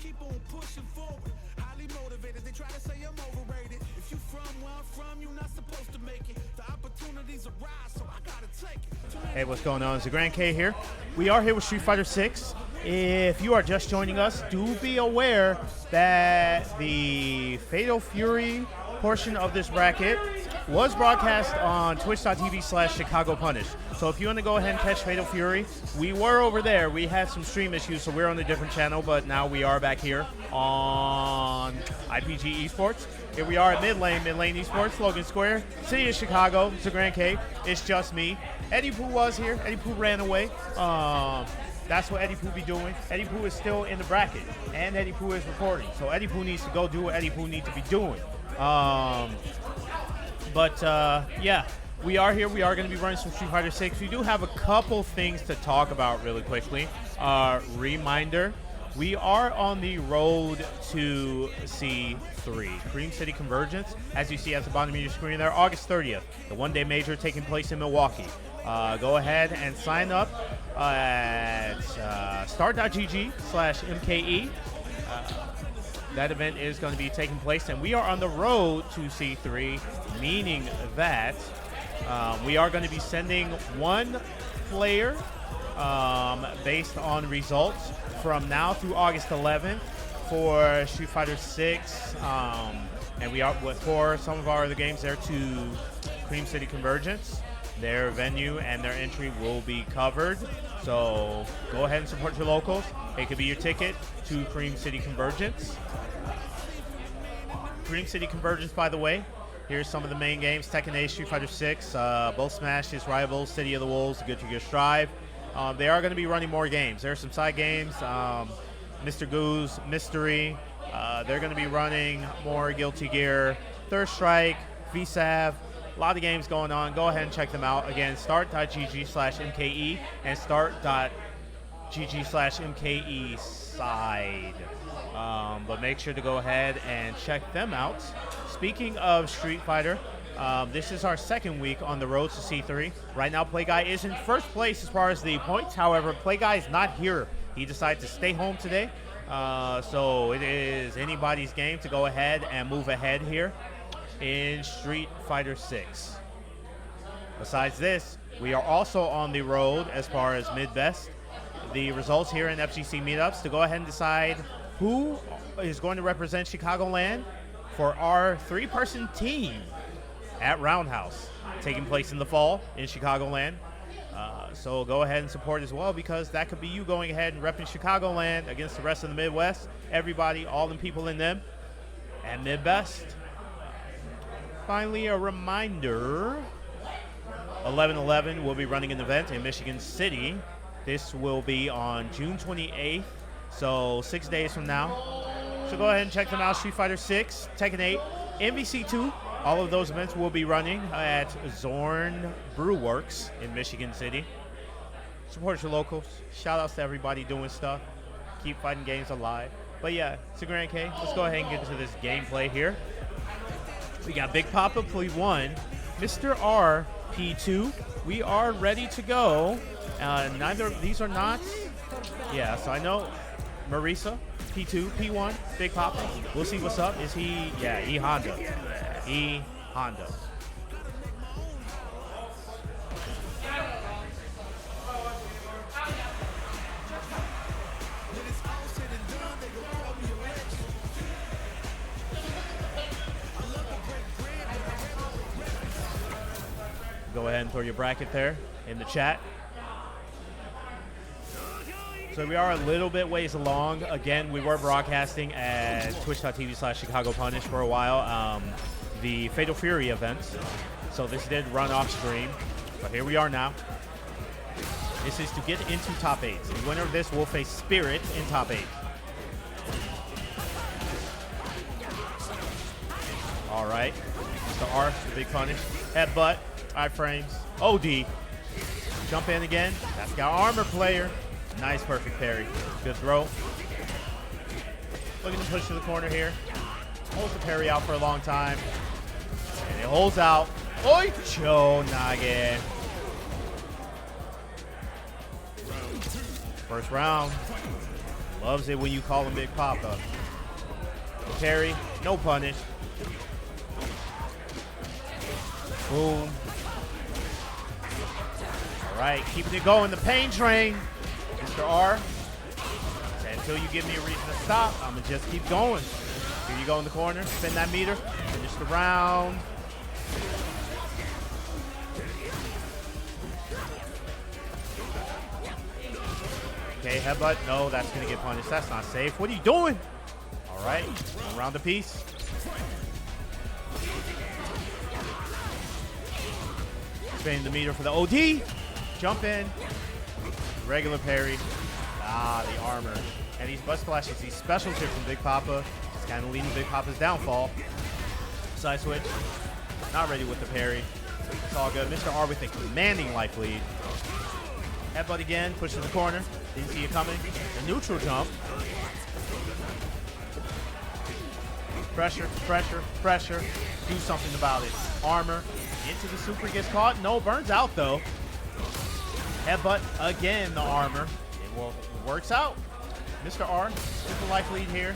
keep on pushing forward. Highly motivated, they try to say I'm overrated. If you from where I'm from, you're not supposed to make it. The opportunities arise, so I gotta take it. Hey, what's going on? It's the Grand K here. We are here with Street Fighter 6. If you are just joining us, do be aware that the Fatal Fury portion of this bracket was broadcast on twitch.tv/Chicago Punish. So if you want to go ahead and catch Fatal Fury, we were over there. We had some stream issues, so we're on a different channel, but now we are back here on IPG Esports. Here we are at Mid Lane Esports, Logan Square, City of Chicago. It's the Grand K. It's just me. Eddie Pooh was here. Eddie Pooh ran away. That's what Eddie Pooh be doing. Eddie Pooh is still in the bracket, and Eddie Pooh is recording. So Eddie Pooh needs to go do what Eddie Pooh needs to be doing. Yeah, we are here. We are going to be running some Street Fighter 6. We do have a couple things to talk about really quickly. Reminder, we are on the road to C3, Cream City Convergence. As you see at the bottom of your screen there, August 30th, the one-day major taking place in Milwaukee. Go ahead and sign up at start.gg/MKE. That event is going to be taking place, and we are on the road to C3, meaning that we are going to be sending one player based on results from now through August 11th for Street Fighter 6, and we are for some of our other games there to Cream City Convergence. Their venue and their entry will be covered, so go ahead and support your locals. It could be your ticket to Cream City Convergence. Cream City Convergence, by the way, here's some of the main games: Tekken 8, Street Fighter 6, both Smashes, Rivals, City of the Wolves, Good to Gear Strive. They are going to be running more games. There are some side games, Mr. Goose, Mystery. They're going to be running more Guilty Gear, Third Strike, VSAV. A lot of games going on. Go ahead and check them out. Again, start.gg/MKE and start.gg/MKE side. But make sure to go ahead and check them out. Speaking of Street Fighter, this is our second week on the road to C3. Right now, PlayGuy is in first place as far as the points. However, PlayGuy is not here. He decided to stay home today. So it is anybody's game to go ahead and move ahead here in Street Fighter 6. Besides this, we are also on the road as far as mid-best. The results here in FGC meetups to go ahead and decide who is going to represent Chicagoland for our three-person team at Roundhouse, taking place in the fall in Chicagoland. So go ahead and support as well, because that could be you going ahead and repping Chicagoland against the rest of the Midwest. Everybody, all the people in them, and mid-best. Finally, a reminder, 11/11 will be running an event in Michigan City. This will be on June 28th, so 6 days from now. So go ahead and check them out. Street Fighter 6, Tekken 8, MVC 2. All of those events will be running at Zorn Brew Works in Michigan City. Support your locals. Shout outs to everybody doing stuff. Keep fighting games alive. But yeah, it's a Grand K. Let's go ahead and get into this gameplay here. We got Big Papa P1, Mr. R P2. We are ready to go. Neither of these are not. Yeah, so I know Marisa, P2, P1, Big Papa. We'll see what's up. Is he? Yeah, E Honda. E Honda. Go ahead and throw your bracket there in the chat. So we are a little bit ways along. Again, we were broadcasting at twitch.tv/Chicago Punish for a while, the Fatal Fury event. So this did run off stream, but here we are now. This is to get into top 8. The winner of this will face Spirit in top 8. All right, Mr. R, the big punish. Headbutt. 5 frames. OD. Jump in again. That's got armor player. Nice, perfect parry. Good throw. Looking to push to the corner here. Holds the parry out for a long time. And it holds out. Oi! Chonage. First round. Loves it when you call him Big Papa. Parry, no punish. Boom. All right, keeping it going. The pain train. Mr. R. Until you give me a reason to stop, I'm going to just keep going. Here you go in the corner. Spin that meter. Finish the round. Okay, headbutt. No, that's going to get punished. That's not safe. What are you doing? All right, one round apiece. Spinning the meter for the OD. Jump in. Regular parry. Ah, the armor. And these butt splashes, these specials here from Big Papa, just kind of leading Big Papa's downfall. Side switch. Not ready with the parry. It's all good. Mr. R with a commanding life lead. Headbutt again. Push to the corner. Didn't see it coming. The neutral jump. Pressure, pressure, pressure. Do something about it. Armor. Into the super. Gets caught. No, burns out though. Headbutt again, the armor. It works out. Mr. R, super life lead here.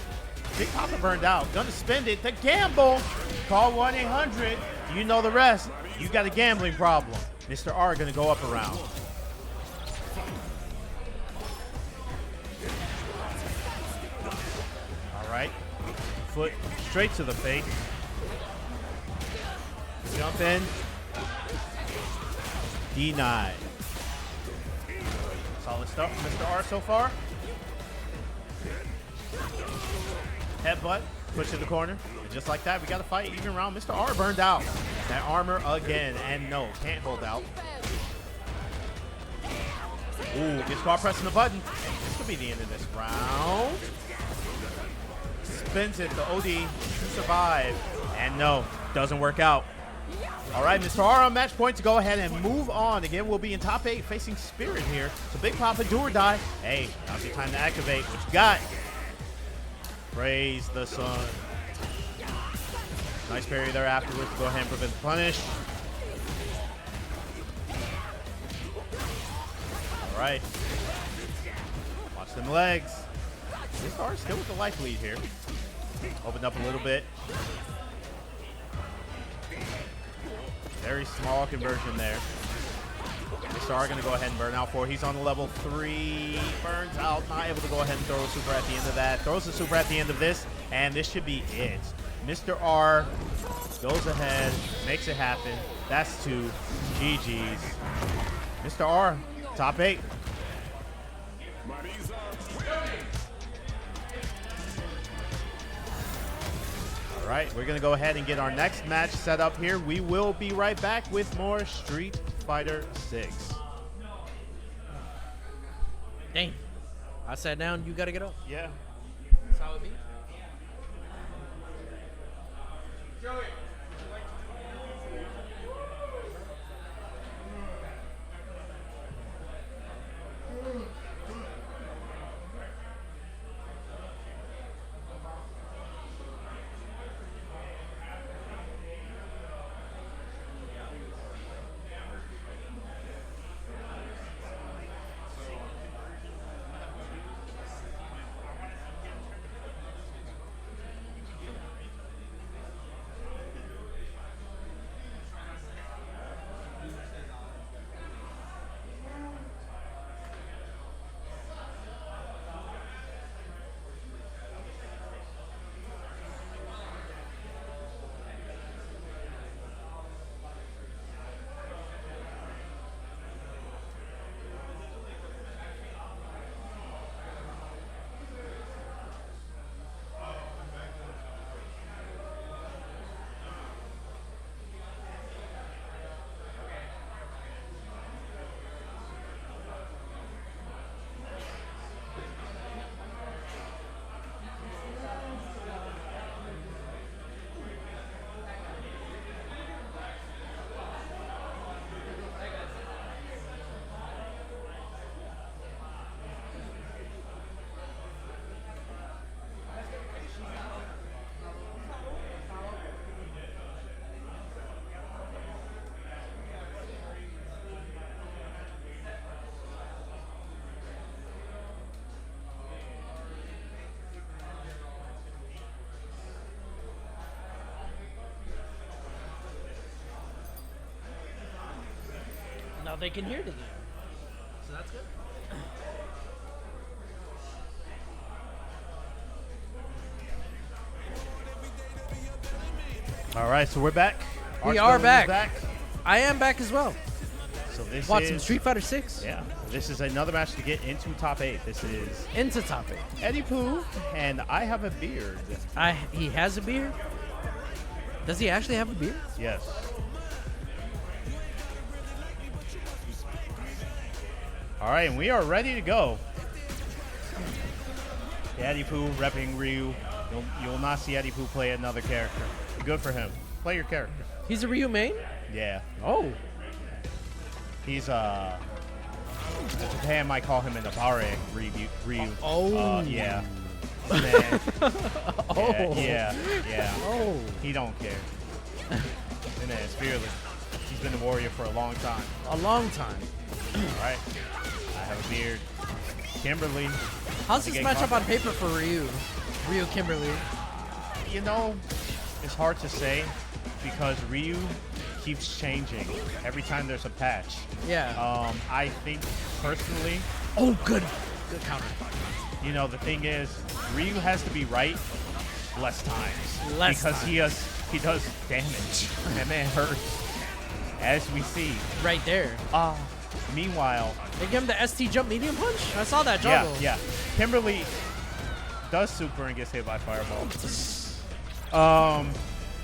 Big Papa burned out. Gonna spend it. The gamble. Call 1-800. You know the rest. You got a gambling problem. Mr. R gonna go up a round. All right. Foot straight to the face. Jump in. Denied. Solid stuff from Mr. R so far. Headbutt, push to the corner. And just like that, we got to fight even round. Mr. R burned out. That armor again, and no, can't hold out. Ooh, gets caught pressing the button. This could be the end of this round. Spins it, the OD to survive. And no, doesn't work out. All right, Mr. R on match point to go ahead and move on. Again, we'll be in top 8 facing Spirit here. So Big Papa, do or die. Hey, now's your time to activate. What you got? Praise the sun. Nice parry there afterwards to go ahead and prevent the punish. All right. Watch them legs. Mr. R still with the life lead here. Opened up a little bit. Very small conversion there. Mr. R gonna go ahead and burn out 4. He's on the level 3. Burns out, not able to go ahead and throw a super at the end of that. Throws the super at the end of this, and this should be it. Mr. R goes ahead, makes it happen. That's 2. GG's. Mr. R, top 8. All right, we're gonna go ahead and get our next match set up here. We will be right back with more Street Fighter 6. Dang. I sat down, you gotta get up. Yeah. That's how it be. Joey. Now they can hear the game. So that's good. All right, so we're back. We Arch are Villain is back. I am back as well. So this Watch is some Street Fighter 6. Yeah, this is another match to get into top 8. This is Into top 8. Eddie Pooh, and I have a beard. He has a beard? Does he actually have a beard? Yes. All right, and we are ready to go. Eddie Pooh repping Ryu. You'll not see Eddie Pooh play another character. Good for him. Play your character. He's a Ryu main? Yeah. Oh. He's Japan might call him an Abare Ryu. Oh. Yeah. Man. Oh. Yeah. Oh. He don't care. And then it's fearless. He's been a warrior for a long time. A long time. All right. I have a beard. Kimberly. How's this Again, matchup on paper for Ryu? Ryu Kimberly. You know, it's hard to say because Ryu keeps changing every time there's a patch. Yeah. I think personally, Oh, good. Good counter. you know, the thing is, Ryu has to be right less times. Less because times. he does damage. And man hurts. As we see. Right there. Meanwhile, They give him the ST jump medium punch? I saw that yeah, juggle. yeah. Kimberly does super and gets hit by fireball.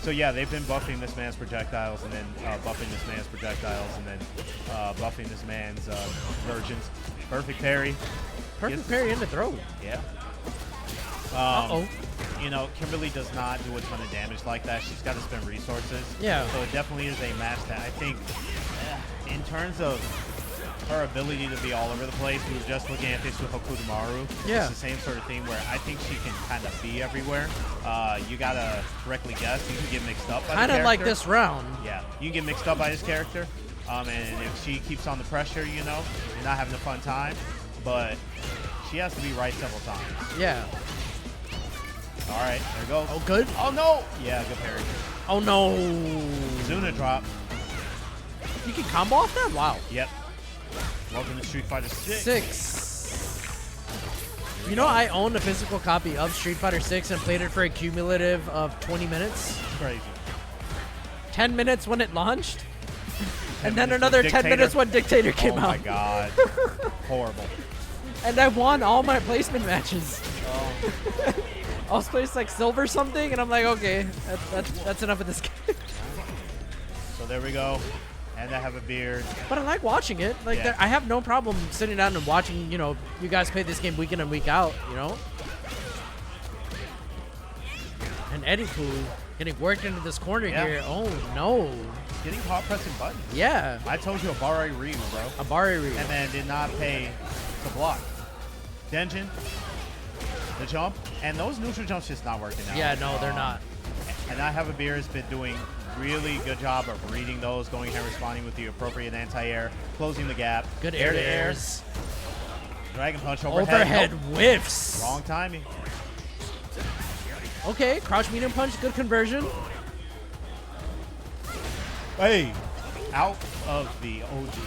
So yeah, they've been buffing this man's projectiles and then buffing this man's projectiles and then buffing this man's versions. Perfect parry. Perfect Gets- parry in the throw. Yeah. Uh-oh. You know, Kimberly does not do a ton of damage like that. She's got to spend resources. Yeah. So it definitely is a match that I think, in terms of her ability to be all over the place, we were just looking at this with Hokudomaru. Yeah. It's the same sort of thing where I think she can kind of be everywhere. You got to correctly guess. You can get mixed up by the Kind of like character. this round. Yeah, you can get mixed up by this character. And if she keeps on the pressure, you know, you're not having a fun time. But she has to be right several times. Yeah. All right, there it goes. Oh, good. Oh, no. Yeah, good parry. Oh, no. Zuna drop. You can combo off that? Wow. Yep. Welcome to Street Fighter 6. 6. You know, I own a physical copy of Street Fighter 6 and played it for a cumulative of 20 minutes. Crazy. 10 minutes when it launched. 10 And then minutes another with 10 Dictator. minutes when Dictator came Oh out. my god. Horrible. And I won all my placement matches. Oh. I was placed like silver something, and I'm like, okay, that's enough of this game. So there we go. And I have a beard. But I like watching it. Like, Yeah. I have no problem sitting down and watching, you know, you guys play this game week in and week out, you know? And Eddie Pooh getting worked into this corner Yeah. here. Oh, no. Getting caught pressing buttons. Yeah. I told you Abare Ryu, bro. Abare Ryu. And then did not pay to block. Denjin. The jump. And those neutral jumps just not working out. Yeah, no, they're not. And I have a beer has been doing really good job of reading those, going ahead and responding with the appropriate anti-air, closing the gap. Good air to airs. Dragon punch overhead. Overhead Nope. whiffs. Wrong timing. Okay, crouch medium punch, good conversion. Hey, out of the OG.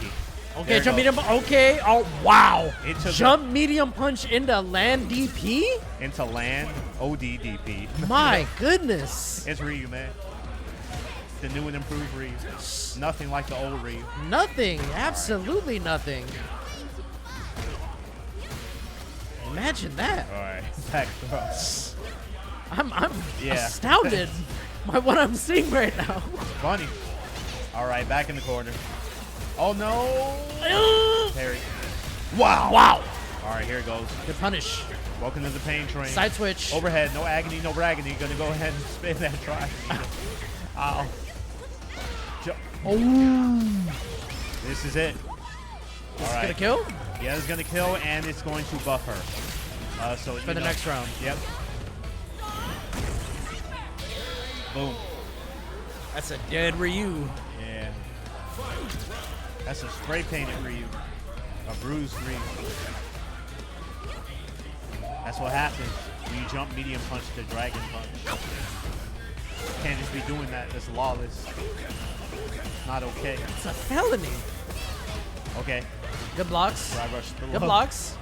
Okay, There it jump goes. medium. Okay, oh wow. Into the- Jump medium punch into land DP. Into land ODDP. My goodness. It's Ryu, man. The new and improved Ryu. Nothing like the old Ryu. Nothing. Absolutely nothing. Imagine that. All right, back throw. I'm Yeah. astounded by what I'm seeing right now. Funny. All right, back in the corner. Oh no! Parry. Wow. Wow. All right, here it goes. Good punish. Welcome to the pain train. Side switch. Overhead, no agony, no braggony. Gonna go ahead and spin that try. Ow. Oh. This is it. This is All gonna right. kill Yeah, it's gonna kill, and it's going to buff her. So for the next round. Yep. Boom. That's a dead Ryu. Yeah. That's a spray painted Ryu. A bruised Ryu. That's what happens when you jump medium punch to dragon punch. Can't just be doing that. That's lawless. Not okay. It's a felony. Okay. Good blocks. Drive rush to the Good low. blocks.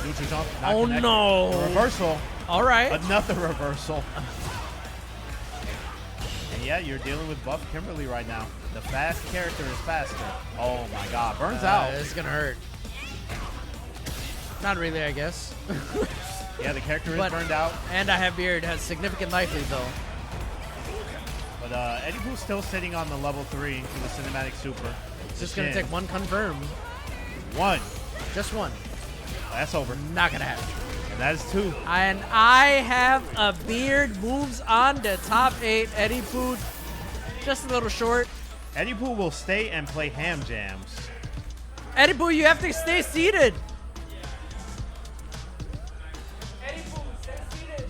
Neutral jump. Not Oh, connected. no. A reversal. All right. Another reversal. And yeah, you're dealing with Buff Kimberly right now. The fast character is faster. Oh my God. Burns out. This is going to hurt. Not really, I guess. Yeah, the character is But- burned out. And I have beard. Has significant life lead, though. But Eddie Poo's still sitting on the level 3 with the cinematic super. It's just going to take one confirm. One. Just one. That's over. Not going to happen. And that is 2. And I have a beard. Moves on to top 8. Eddie Poo, just a little short. Eddie Poo will stay and play ham jams. Eddie Poo, you have to stay seated. Eddie Poo, stay seated.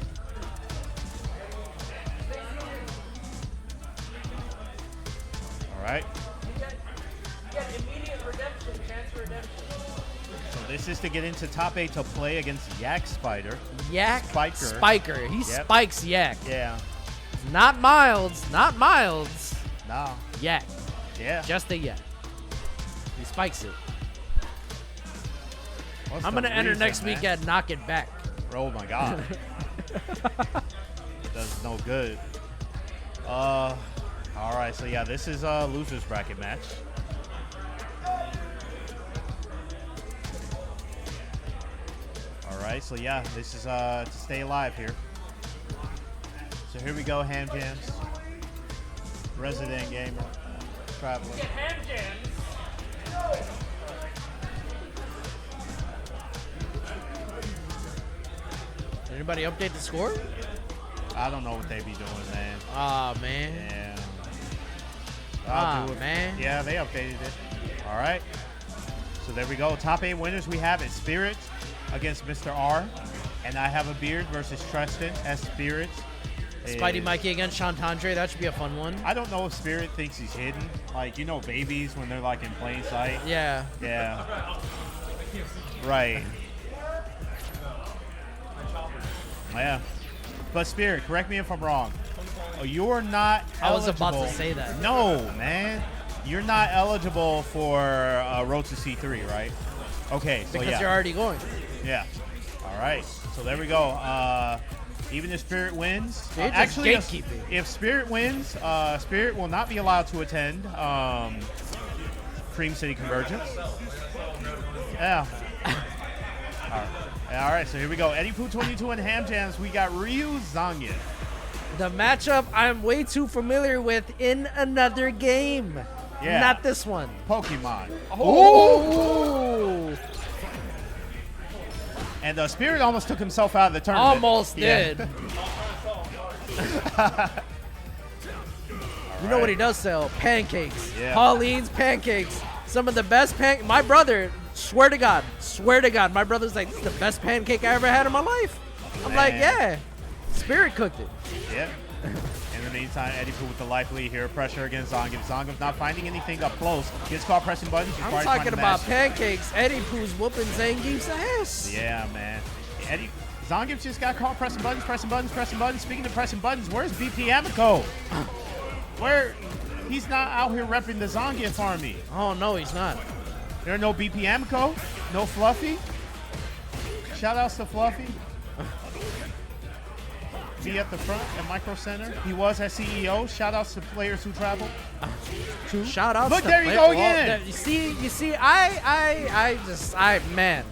All right. You get immediate redemption, chance for redemption. So this is to get into top 8 to play against Yak Spider. Yak Spiker. He Yep. spikes Yak. Yeah. Not Milds. Not Milds. No. Yak. Yeah. Just a Yak. He spikes it. What's I'm the going to enter reason, next man? week at Knock It Back. Oh my God. That's no good. All right. So yeah, this is a losers bracket match. All right. So yeah, this is to stay alive here. So here we go, ham jams. Resident gamer, traveler. Ham jams. Anybody update the score? I don't know what they be doing, man. Aw, man. Yeah. Ah, I'll do it. man. Yeah, they updated it. All right. So there we go. Top 8 winners we have is Spirit against Mr. R. And I have a beard versus Tristan as Spirit. Spidey is- Mikey against Chantandre. That should be a fun one. I don't know if Spirit thinks he's hidden. Like, you know babies when they're like in plain sight? Yeah. Yeah. Right. Yeah. But Spirit, correct me if I'm wrong. Oh, you're not eligible. I was about to say that. No, man. You're not eligible for Road to C3, right? Okay, so Because yeah. you're already going. Yeah. All right. So there we go. Even if Spirit wins, They're just actually, gatekeeping. if Spirit wins, Spirit will not be allowed to attend Cream City Convergence. Yeah. All right. So here we go. Eddie Poo 22 and Ham Jams. We got Ryu Zangief. The matchup I'm way too familiar with in another game. Yeah. Not this one. Pokemon. Oh! And Spirit almost took himself out of the tournament. Almost Yeah. did. You know what he does sell? Pancakes. Yeah. Pauline's pancakes. Some of the best my brother, swear to God, my brother's like, this is the best pancake I ever had in my life. I'm like, Man. yeah. Spirit cooked it. Yeah. In the meantime, Eddie Poo with the life lead here. Pressure against Zangief. Zangief not finding anything up close. Gets caught pressing buttons. I'm Required to find talking the about mash. pancakes. Eddie Poo's whooping Zangief's ass. Yeah, man. Zangief just got caught pressing buttons, pressing buttons, pressing buttons. Speaking of pressing buttons, where's BP Amico? Where? He's not out here repping the Zangief army. Oh, no, he's not. There are no BP Amico, no Fluffy. Shout outs to Fluffy. Be at the front at Micro Center. He was at CEO. Shout outs to players who travel. Shout out. Look, there you go again. You see, man.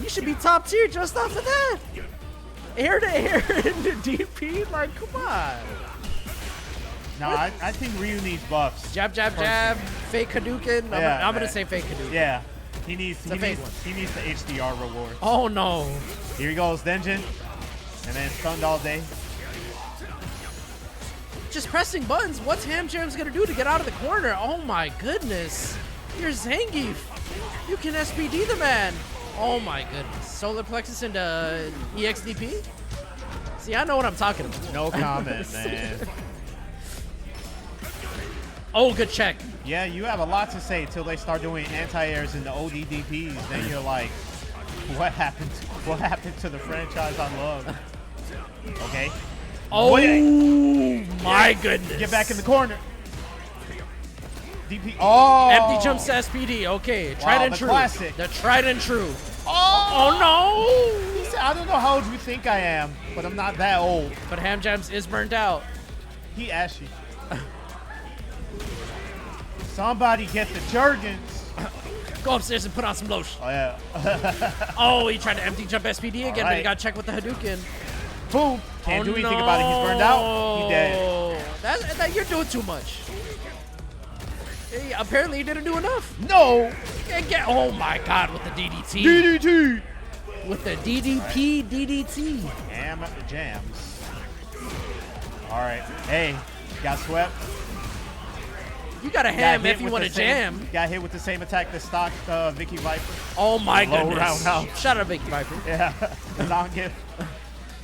You should be top tier just off of that. Air to air in the DP, like, come on. No, I think Ryu needs buffs. Jab, jab, jab. Fake Hadouken. Yeah, I'm gonna man. say fake Hadouken. Yeah. He needs a fake one. the HDR reward. Oh no. Here he goes, Denjin. And then stunned all day. Just pressing buttons. What's Ham Jam's gonna do to get out of the corner? Oh my goodness. Here's Zangief. You can SPD the man. Oh my goodness. Solar Plexus into EXDP? See, I know what I'm talking about. No comment, man. Oh, good check. Yeah, you have a lot to say till they start doing anti-airs in the ODDPs. Then you're like, what happened? What happened to the franchise I love? Okay. Oh Wait. my goodness. Get back in the corner. DP. Oh. Empty jumps to SPD. Okay, tried and the true. classic. The tried and true. Oh no! He said, I don't know how old you think I am, but I'm not that old. But Ham Jams is burnt out. He ashy. Somebody get the Jergens. Go upstairs and put on some lotion. Oh, yeah. Oh, he tried to empty jump SPD again, but he got checked with the Hadouken. Boom. Can't do anything about it. He's burned out. He dead. You're doing too much. Apparently, he didn't do enough. No. Oh, my God, with the DDT. DDT. With the DDP DDT. Ham Jams. All right. Hey, got swept. You got a ham if you want to jam. Got hit with the same attack that stocked Vicky Viper. Oh, my Low goodness. roundhouse. Shout out Vicky Viper. Yeah. The non-gift.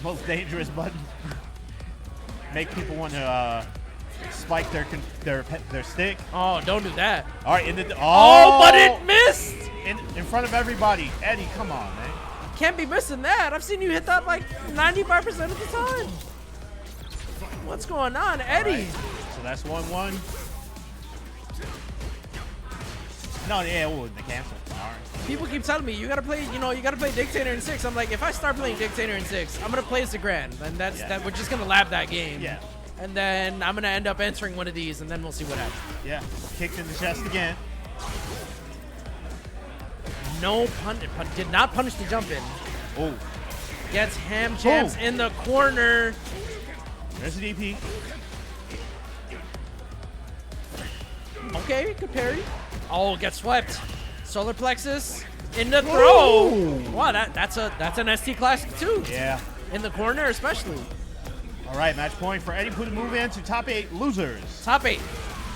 Most dangerous button. Make people want to spike their stick. Oh, don't do that. All right. But it missed. In front of everybody. Eddie, come on, man. Can't be missing that. I've seen you hit that like 95% of the time. What's going on, Eddie? Right. So that's 1-1. No, yeah, the cancel. All right. People keep telling me you gotta play Dictator in 6. I'm like, if I start playing Dictator in 6, I'm gonna play as the Grand, and that we're just gonna lab that game. Yeah. And then I'm gonna end up entering one of these, and then we'll see what happens. Yeah. Kicked in the chest again. No did not punish the jump in. Oh. Gets Ham Jams in the corner. There's the DP. Okay, good parry. Oh, gets swept. Solar Plexus in the throw. Ooh. Wow, that's an ST classic too. Yeah. In the corner especially. All right, match point for Eddie Poo to move into top 8 losers. Top 8.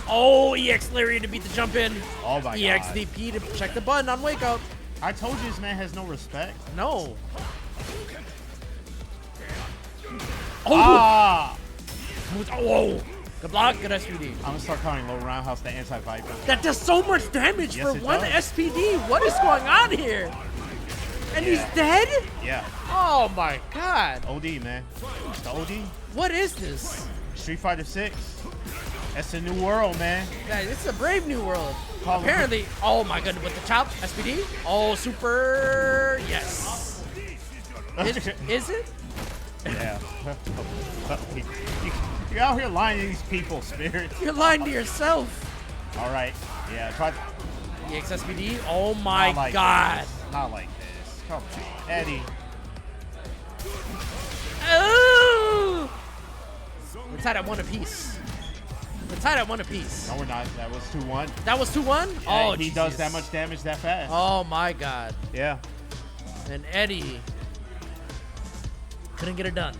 Oh, EX Larry to beat the jump in. Oh my EX God. DP to check the button on wake up. I told you this man has no respect. No. Oh. Ah. Whoa. Good block, good SPD. I'm gonna start calling low roundhouse the anti-Viper. That does so much damage Yes, for it one does. SPD. What is going on here? And he's dead? Yeah. Oh my God. OD, man. It's the OD. What is this? Street Fighter 6. That's a new world, man. Guys, it's a brave new world. Call Apparently, oh my goodness, with the chop, SPD. Oh, super, yes. Is it? Yeah. You're out here lying to these people, Spirit. You're lying to yourself. All right. Yeah, try. EX SPD, oh my Not like God. This. Not like this. Come on, Eddie. Oh! We're tied at 1 apiece. We're tied at 1 apiece. No, we're not. That was 2-1. That was 2-1? Yeah, Oh, he Jesus. does that much damage that fast. Oh my God. Yeah. And Eddie couldn't get it done.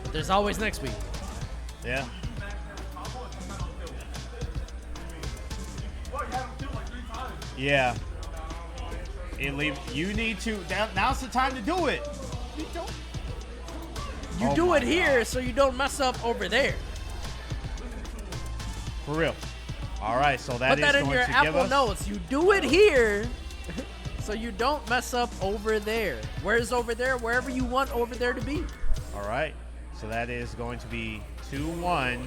But there's always next week. Yeah. Yeah. You need to. Now's the time to do it. You Oh do my it here so you don't mess up over there. For real. All right, so that Put is that in going your to give Apple us. Notes. You do it here so you don't mess up over there. Where's over there? Wherever you want over there to be. All right, so that is going to be 2-1.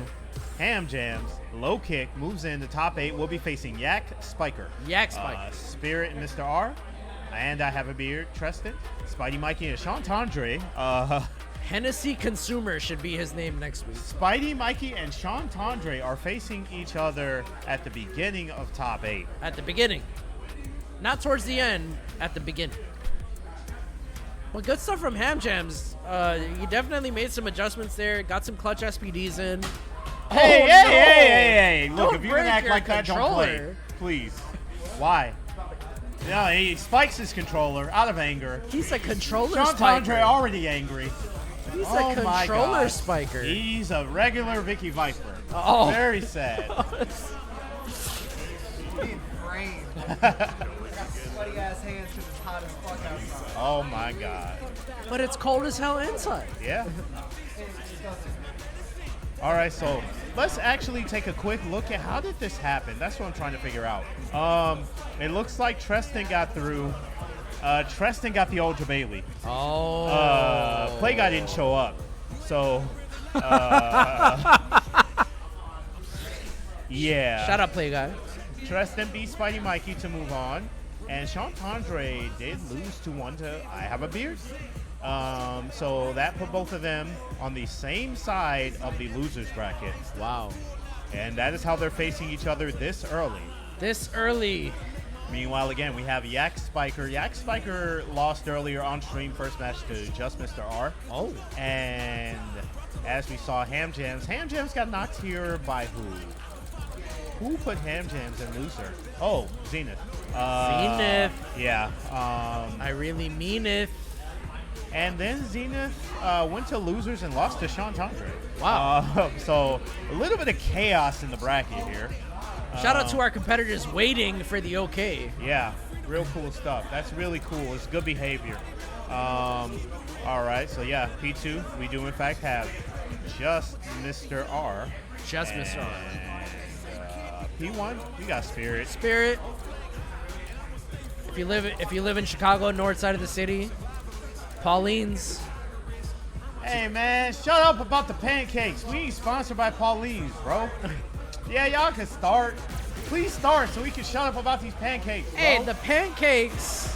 Ham Jams, low kick, moves in the top 8. We'll be facing Yak Spiker. Yak Spiker. Spirit and Mr. R. And I have a beard, Treston. Spidey Mikey and Chantandre. Hennessy Consumer should be his name next week. Spidey Mikey and Chantandre are facing each other at the beginning of top 8. At the beginning. Not towards the end, at the beginning. Well, good stuff from Ham Jams. He definitely made some adjustments there. Got some clutch SPDs in. Hey. Look, Don't if you're break going to act your like that, don't play. controller. Please. Why? No, he spikes his controller out of anger. He's a controller Chantandre spiker. already angry. He's Oh a my controller God. spiker. He's a regular Vicky Viper. Oh. Very sad. Being brain. Got sweaty ass hands because it's hot as fuck outside. Oh my God. But it's cold as hell inside. Yeah. All right, so let's actually take a quick look at how did this happen. That's what I'm trying to figure out. It looks like Treston got through. Treston got the Ultra Bailey. Oh. Play Guy didn't show up. So Yeah. Shout out, Play Guy. Tristan beat Spidey Mikey to move on. And Chantandre did lose 2-1 to I Have a Beard. So that put both of them on the same side of the losers bracket. Wow. And that is how they're facing each other this early. This early. Meanwhile, again, we have Yak Spiker. Yak Spiker lost earlier on stream, first match to just Mr. R. Oh. And as we saw, Ham Jams got knocked here by who? Who put Ham Jams in loser? Oh, Zenith. Zenith. Yeah. I really mean it. And then Zenith went to losers and lost to Chantandre. Wow. So a little bit of chaos in the bracket here. Shout out to our competitors waiting for the okay. Yeah, real cool stuff. That's really cool. It's good behavior. All right, so yeah, P2, we do in fact have just Mr. R. Just Mr. R. And P1, we got Spirit. Spirit. If you live in Chicago, north side of the city, Pauline's. Hey man, shut up about the pancakes. We ain't sponsored by Pauline's, bro. Yeah, y'all can start. Please start so we can shut up about these pancakes, bro. Hey, the pancakes.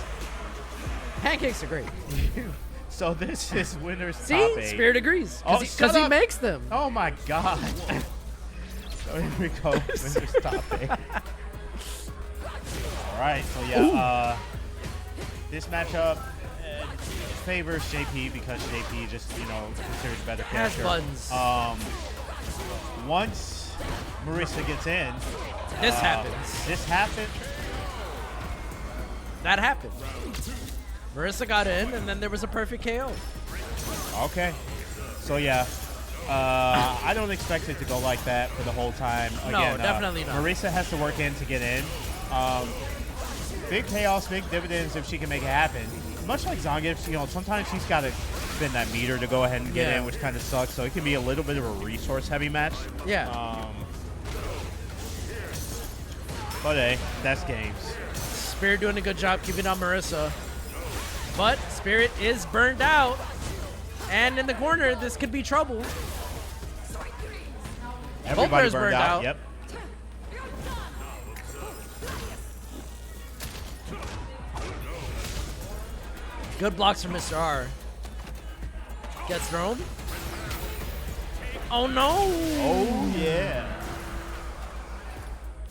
Pancakes are great. So this is winner's top See, 8. Spirit agrees Oh, because shut he up. makes them. Oh my god. So here we go. Winner's top 8. All right, so yeah, this matchup favors JP because JP just, considers a better Hash character. buttons. Once Marissa gets in, This happens. This happened. That happened. Marissa got in, and then there was a perfect KO. Okay. So yeah, I don't expect it to go like that for the whole time. Again, definitely not. Marissa has to work in to get in. Big payoffs, big dividends if she can make it happen. Much like Zangief, sometimes she's got to spend that meter to go ahead and get in, which kind of sucks. So it can be a little bit of a resource-heavy match. Yeah. But hey, that's games. Spirit doing a good job keeping on Marissa. But Spirit is burned out. And in the corner, this could be trouble. Everybody players burned burned out. out. Yep. Good blocks from Mr. R. Gets thrown. Oh no! Oh yeah.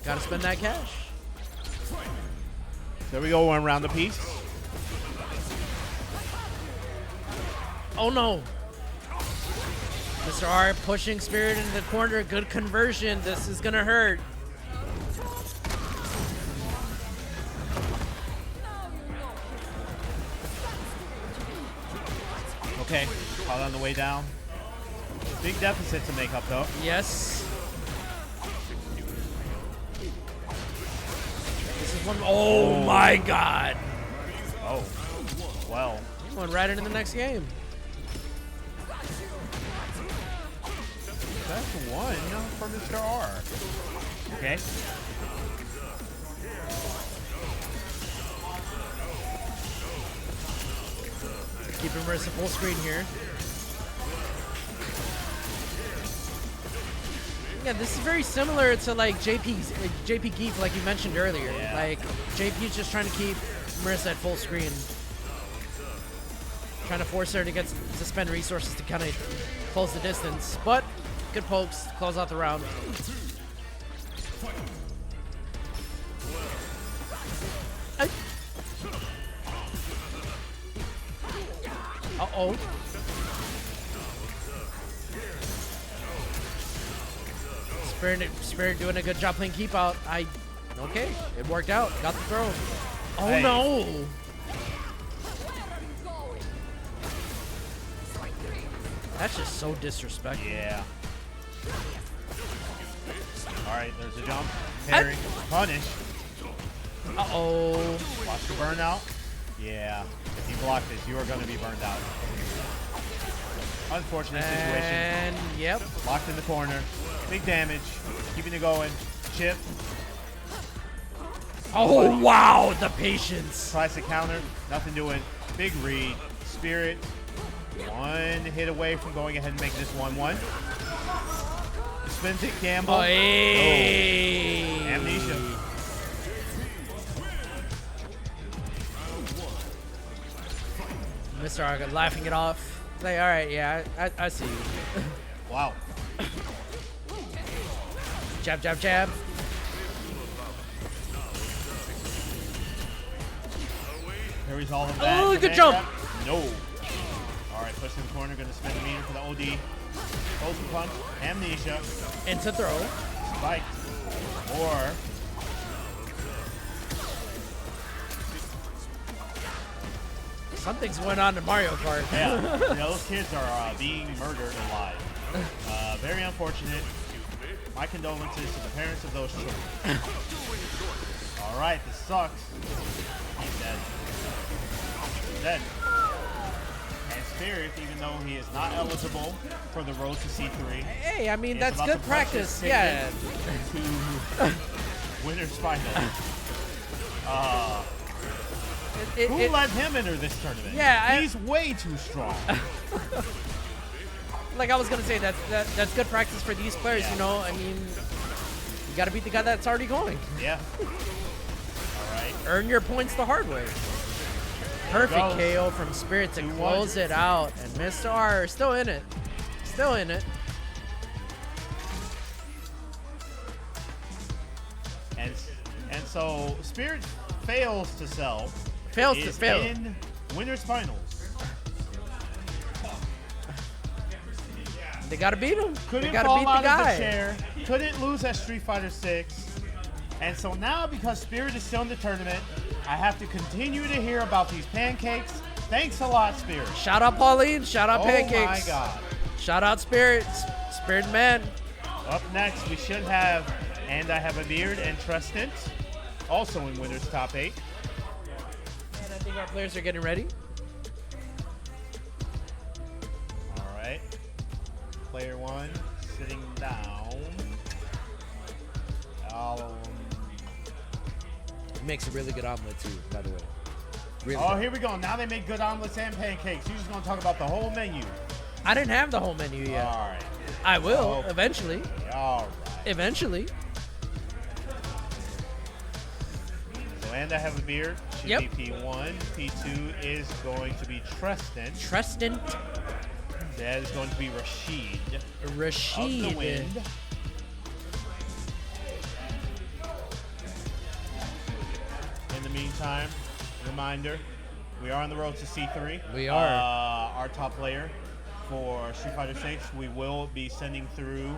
Gotta spend that cash. There we go, one round apiece. Oh no! Mr. R pushing Spirit into the corner. Good conversion. This is gonna hurt. Okay, caught on the way down. Big deficit to make up though. Yes. This is one. Oh my God! Oh, well. Going right into the next game. That's one for Mr. R. Okay. Keeping Marissa full screen here. Yeah, this is very similar to like JP Geef, like you mentioned earlier. Yeah. Like JP's just trying to keep Marissa at full screen, trying to force her to spend resources to kind of close the distance. But good pokes to close out the round. Uh-oh. Spirit doing a good job playing keep out. Okay, it worked out. Got the throw. Oh Hey. no! That's just so disrespectful. Yeah. All right, there's a jump. Parry. Punish. Uh-oh. Watch the burnout. Yeah. If you block this, you are going to be burned out. Unfortunate situation. And, yep. Locked in the corner. Big damage. Keeping it going. Chip. Oh, wow, the patience. Tries to counter. Nothing doing. Big read. Spirit. One hit away from going ahead and making this 1-1. spin kick gamble. Oh, hey. Oh, amnesia. Mr. Arga laughing it off. Like, all right, yeah, I see you. Wow. Jab, jab, jab. Parries all of that. Oh, good Command jump. grab. No. All right, push in the corner. Going to spin the meter for the OD. Closing punch. Amnesia. Into throw. Spike. Or Something's going on in Mario Kart. yeah, you know, those kids are being murdered alive. Very unfortunate. My condolences to the parents of those children. All right, this sucks. He's dead. He's dead. And Spirit, even though he is not eligible for the road to C3, Hey, I mean, is that's about good to punch practice. his Yeah. ticket to winner's final. Who let him enter this tournament? Yeah, he's way too strong. Like I was gonna say, that's good practice for these players. Yeah. You know, I mean, you gotta beat the guy that's already going. Yeah. All right. Earn your points the hard way. Perfect goes. KO from Spirit to 2-1. close it out, and Mr. R still in it. Still in it. And so Spirit fails to sell. Fails to is fail. in winners finals. They gotta beat him. Couldn't they gotta fall beat out the of the guy. chair. Couldn't lose at Street Fighter 6. And so now, because Spirit is still in the tournament, I have to continue to hear about these pancakes. Thanks a lot, Spirit. Shout out Pauline. Shout out Pancakes. Oh my God. Shout out Spirit. Spirit Man. Up next, we should have And I Have a Beard and Trestant, also in winners top 8. And I think our players are getting ready. All right. Player 1 sitting down. Makes a really good omelet too, by the way. Really Oh, good. here we go. Now they make good omelets and pancakes. You're just going to talk about the whole menu. I didn't have the whole menu yet. All right. I will Oh. eventually. All right. Eventually. So, And I Have a Beard should Yep. be P1. P2 is going to be Trestant. Tristan That is going to be Rashid of Rashid. the Wind. In the meantime, reminder, we are on the road to C3. We are. Our top player for Street Fighter 6, we will be sending through,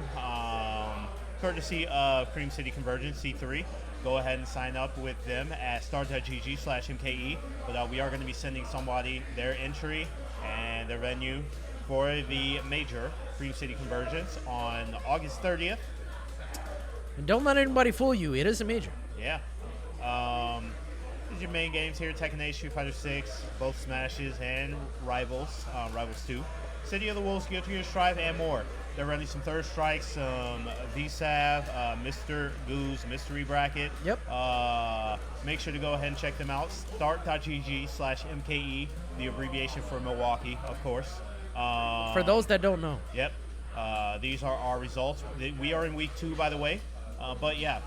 courtesy of Cream City Convergence C3. Go ahead and sign up with them at star.gg/MKE. But we are going to be sending somebody their entry and their venue for the major Cream City Convergence on August 30th. And don't let anybody fool you. It is a major. Yeah. These are your main games here: Tekken 8, Street Fighter 6, both Smashes and Rivals, Rivals 2, City of the Wolves, Guilty Gear Strive, and more. They're running some Third Strikes, some VSAV, Mr. Goose, Mystery Bracket. Yep. Make sure to go ahead and check them out. Start.gg/MKE, the abbreviation for Milwaukee, of course. For those that don't know. Yep. These are our results. We are in week 2, by the way. But yeah,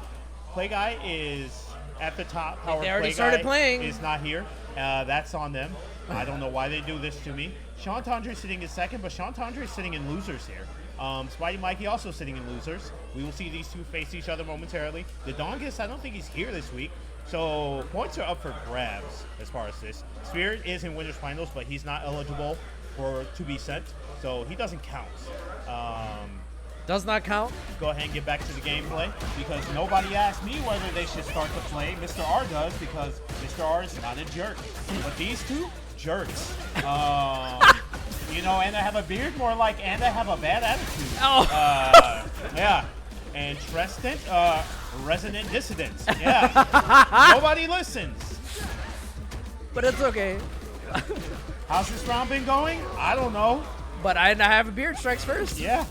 Play Guy is at the top. However, They already Play started Guy playing. is not here. That's on them. I don't know why they do this to me. Sean Tondre is sitting in second, but Sean Tondre is sitting in losers here. Spidey Mikey also sitting in losers. We will see these two face each other momentarily. The Dongus, I don't think he's here this week. So points are up for grabs as far as this. Spirit is in winners finals, but he's not eligible to be sent, so he doesn't count. Does not count. Go ahead and get back to the gameplay, because nobody asked me whether they should start to play. Mr. R does, because Mr. R is not a jerk. But these two, jerks. You know, and I have a beard, more like, and I have a bad attitude. Oh. Yeah. And Trestant, resident dissidents. Yeah. Nobody listens. But it's okay. How's this round been going? I don't know. But I have a beard strikes first. Yeah.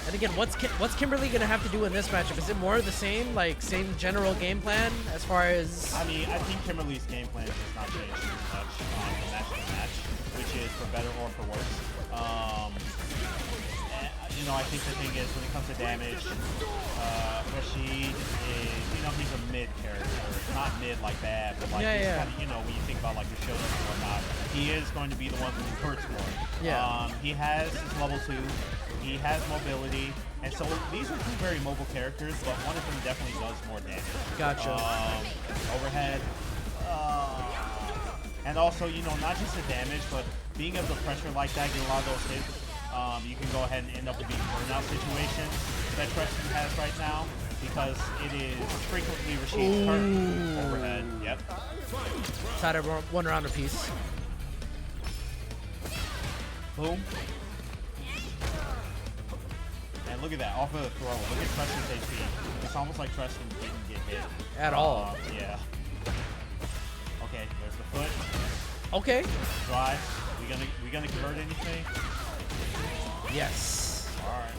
And again, what's Kimberly gonna have to do in this matchup? Is it more of the same, like same general game plan as far as? I mean, I think Kimberly's game plan has not changed too much from match to match, which is for better or for worse. I think the thing is when it comes to damage, Rashid is, he's a mid character. Not mid like bad, but like he's kind of, when you think about like the shows and whatnot, he is going to be the one who hurts more. Yeah. He has his level 2. He has mobility. And so these are two very mobile characters, but one of them definitely does more damage. Gotcha. Overhead. And also, not just the damage, but being able to pressure like that, get a lot of those hits, you can go ahead and end up with being burnout situations that Preston has right now, because it is frequently Rashid's turn. Overhead. Yep. Tied up 1 round apiece. Boom. And look at that, off of the throw. Look at Preston's HP. It's almost like Preston didn't get hit. At all. Yeah. Okay, there's the foot. Okay. Drive. We gonna convert anything? Yes. Alright.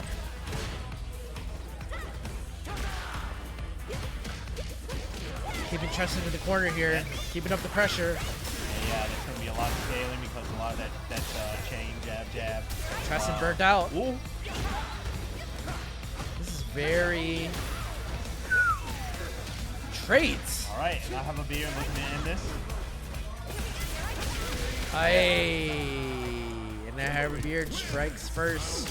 Keeping Tristan in the corner here. Keeping up the pressure. Yeah, there's gonna be a lot of scaling because a lot of that chain, jab. Tristan burnt out. Ooh. This is very... Traits. Alright, and I have a beer looking to end this. And I have a beard strikes first.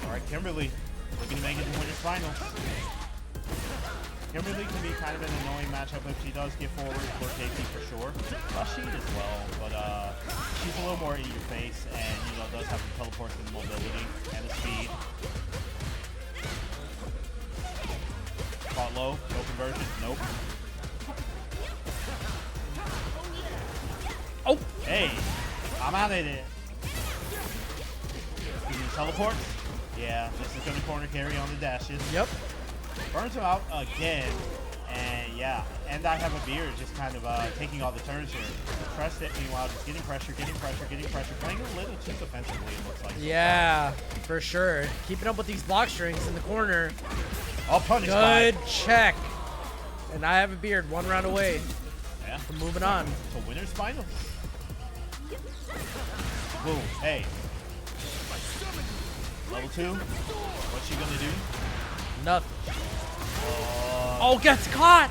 Alright, Kimberly looking to make it to winners finals. Kimberly can be kind of an annoying matchup if she does get forward for KP for sure. Rashid as well, but she's a little more in your face and does have the teleports and the mobility and the speed. Caught low, no conversion, nope. Oh! Hey, I'm out of it. Teleports? Yeah, this is going to corner carry on the dashes. Yep. Burns him out again. And yeah, and I have a beard just kind of taking all the turns here. Preston, meanwhile, just getting pressure, playing a little too defensively, it looks like. Yeah, for sure. Keeping up with these block strings in the corner. All punished. Good check. And I have a beard 1 round away from moving on. To winners finals. Boom. Hey. Level 2. What's she gonna do? Nothing. Oh, gets caught.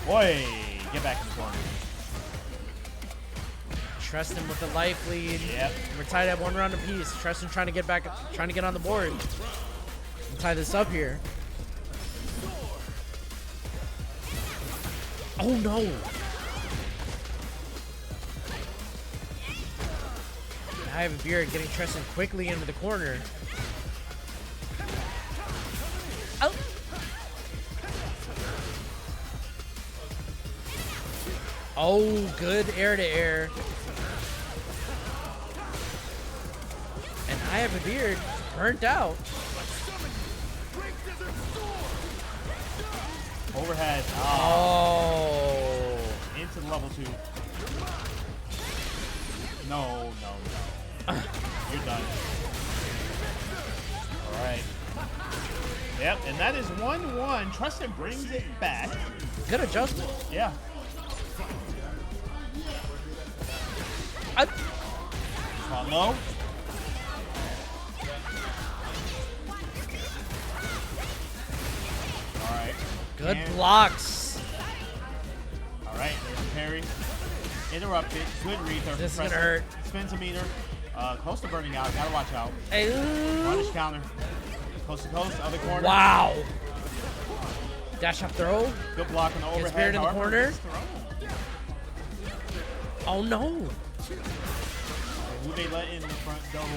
Boy, get back in the corner. Tristan with the life lead. Yep. We're tied at 1 round apiece. Tristan trying to get back, trying to get on the board. And tie this up here. Oh no. I have a beard getting Tristan quickly into the corner. Oh. Oh, good air to air. And I have a beard burnt out. Overhead. Oh. Into the level 2. No. You're done. All right. Yep, and that is 1-1. Tristan brings it back. Good adjustment. Yeah. On low. All right. Good And- blocks. All right, there's a parry. Interrupted. Good read there. This is from gonna Preston. hurt. Spins a meter. Close to burning out. Gotta watch out. Hey. Punish counter. Coast to coast. Other corner. Wow. Dash up throw. Good block on the overhead. Spirit in the However, corner. it's thrown. Oh no. Who they let in the front double?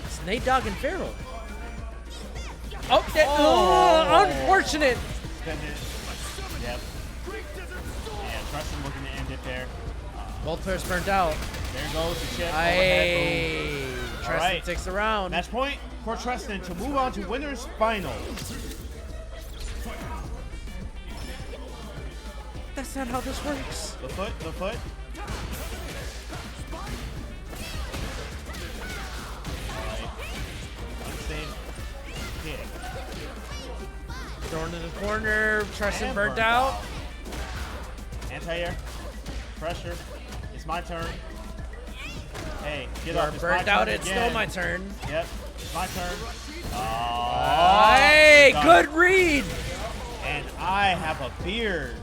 It's Nate Dogg and Farrell. Oh, Oh. Unfortunate. Spend it. Yep. And Tristan looking to end it there. Both players burnt out. There goes the chip. Hey. Overhead. Boom. Tristan right. takes the round. Match point for Tristan to move on to winners finals. That's not how this works. The foot. Alright. Unsafe kick. Thrown in the corner. Tristan And burnt out. Anti-air. Pressure. It's my turn. Hey, get You're up. It's my burnt out. turn It's again. still my turn. Yep, it's my turn. Oh, Hey, done. good read. And I have a beard.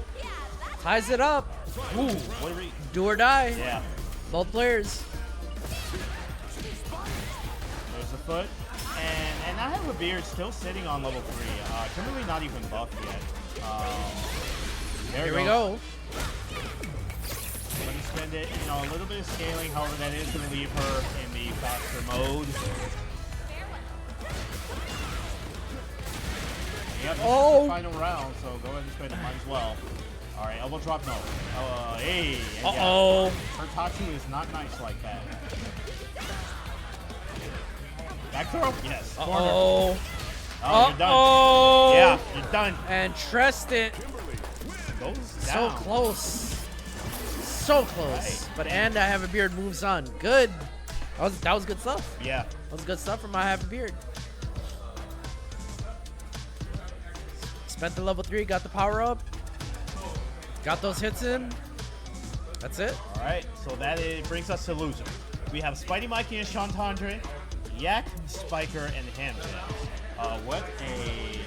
Ties it up. Ooh, what a read. Do or die. Yeah, Both players. there's the foot. And I have a beard still sitting on level 3. Kimberly not even buffed yet. There Here we go. Let me spend it, you know, a little bit of scaling. However, that is going to leave her in the faster mode. Yep, this is the final round, so go ahead and spend it. Might as well. All right, elbow drop, no. Hey. and yeah, Uh-oh. her Tatsu is not nice like that. Back throw? Yes. Corner. Uh-oh. Oh, you're done. Uh-oh. Yeah, you're done. And Tristan. Goes So down. close. So close. Right. But and I have a beard moves on. Good. That was good stuff. Yeah. That was good stuff from I have a beard. Spent the level 3, got the power up. Got those hits in. That's it. All right, so brings us to loser. We have Spidey Mikey and Chantandre, Yak, Spiker, and Ham Jam. What a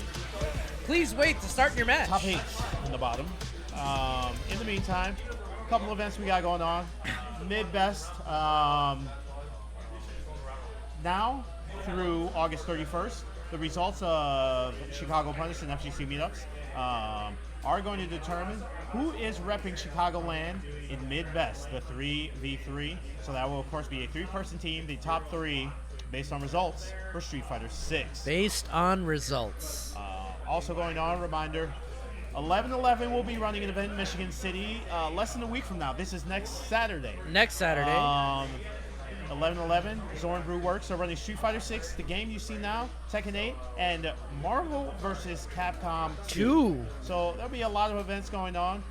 Please wait to start your match. top 8 on the bottom. In the meantime, a couple events we got going on. Mid-best now through August 31st. The results of Chicago Punish and FGC meetups are going to determine who is repping Chicagoland in mid-best, the 3v3. So that will, of course, be a 3-person team, the top 3, based on results for Street Fighter 6. Based on results. Also going on, reminder, 11/11 will be running an event in Michigan City less than a week from now. This is next Saturday. Next Saturday. 11/11, Zoran Brew Works are running Street Fighter 6, the game you see now, Tekken 8, and Marvel vs. Capcom 2. So there'll be a lot of events going on.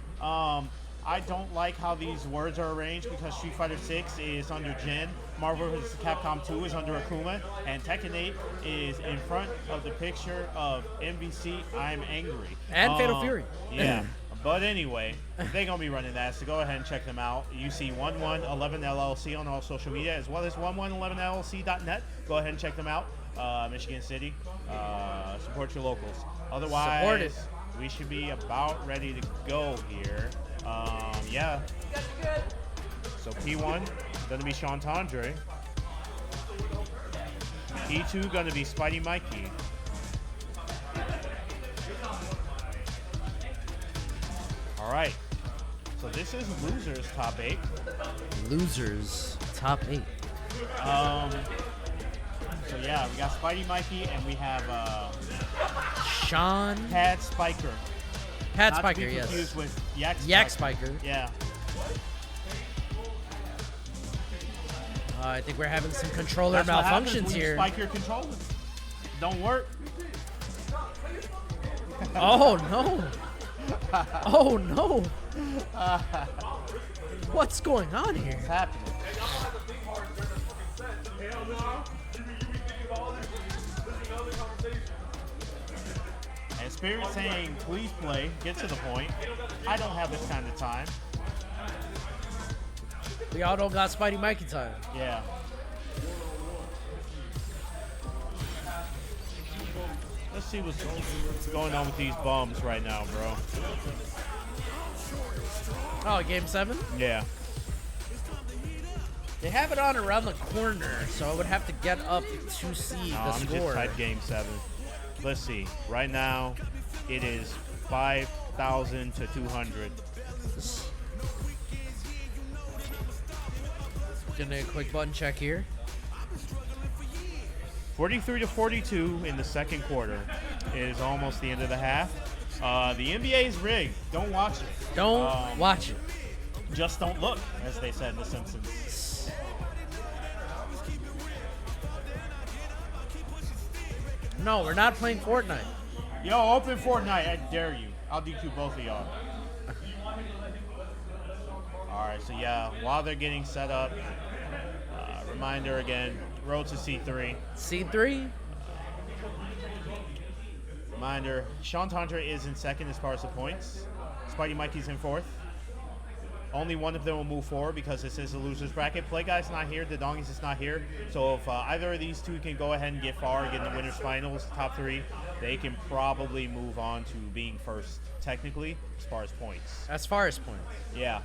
I don't like how these words are arranged because Street Fighter 6 is under Jin, Marvel vs. Capcom 2 is under Akuma, and Tekken 8 is in front of the picture of MVC I'm Angry. And Fatal Fury. Yeah. But anyway, they're going to be running that, so go ahead and check them out. You see 1111 LLC on all social media, as well as 1111LLC.net. Go ahead and check them out. Michigan City. Support your locals. Otherwise, Support it. we should be about ready to go here. Yeah. So P1, going to be Chantandre. P2, going to be Spidey Mikey. All right, so this is losers top 8. Losers top 8. So yeah, we got Spidey Mikey and we have Sean. Pad Spiker. Pat Not Spiker, to be yes. confused with Yak Spiker. Yak Spiker. Yeah. I think we're having some controller That's what happens malfunctions when you here. spike your controller. Don't work. Oh no. Oh no. What's going on here? What's happening? And Spirit saying, please play, get to the point. I don't have this kind of time. We all don't got Spidey Mikey time. Yeah. Let's see what's going on with these bums right now, bro. Oh, game 7? Yeah. They have it on around the corner, so I would have to get up to see the I'm score. just type game 7. Let's see. Right now, it is 5,000 to 200. Gonna a quick button check here. 43 to 42 in the second quarter. It is almost the end of the half. The NBA is rigged. Don't watch it. Don't watch it. Just don't look, as they said in The Simpsons. No, we're not playing Fortnite. Yo, open Fortnite. I dare you. I'll DQ both of y'all. All right, so yeah, while they're getting set up, reminder again, road to C3. C3? Reminder, Chantandre is in second as far as the points. Spidey Mikey's in fourth. only one of them will move forward because this is a loser's bracket. Play Guy's not here. The Donkeys is not here. So if either of these two can go ahead and get far, get in the winners finals, top 3, they can probably move on to being first, technically, as far as points. As far as points. Yeah.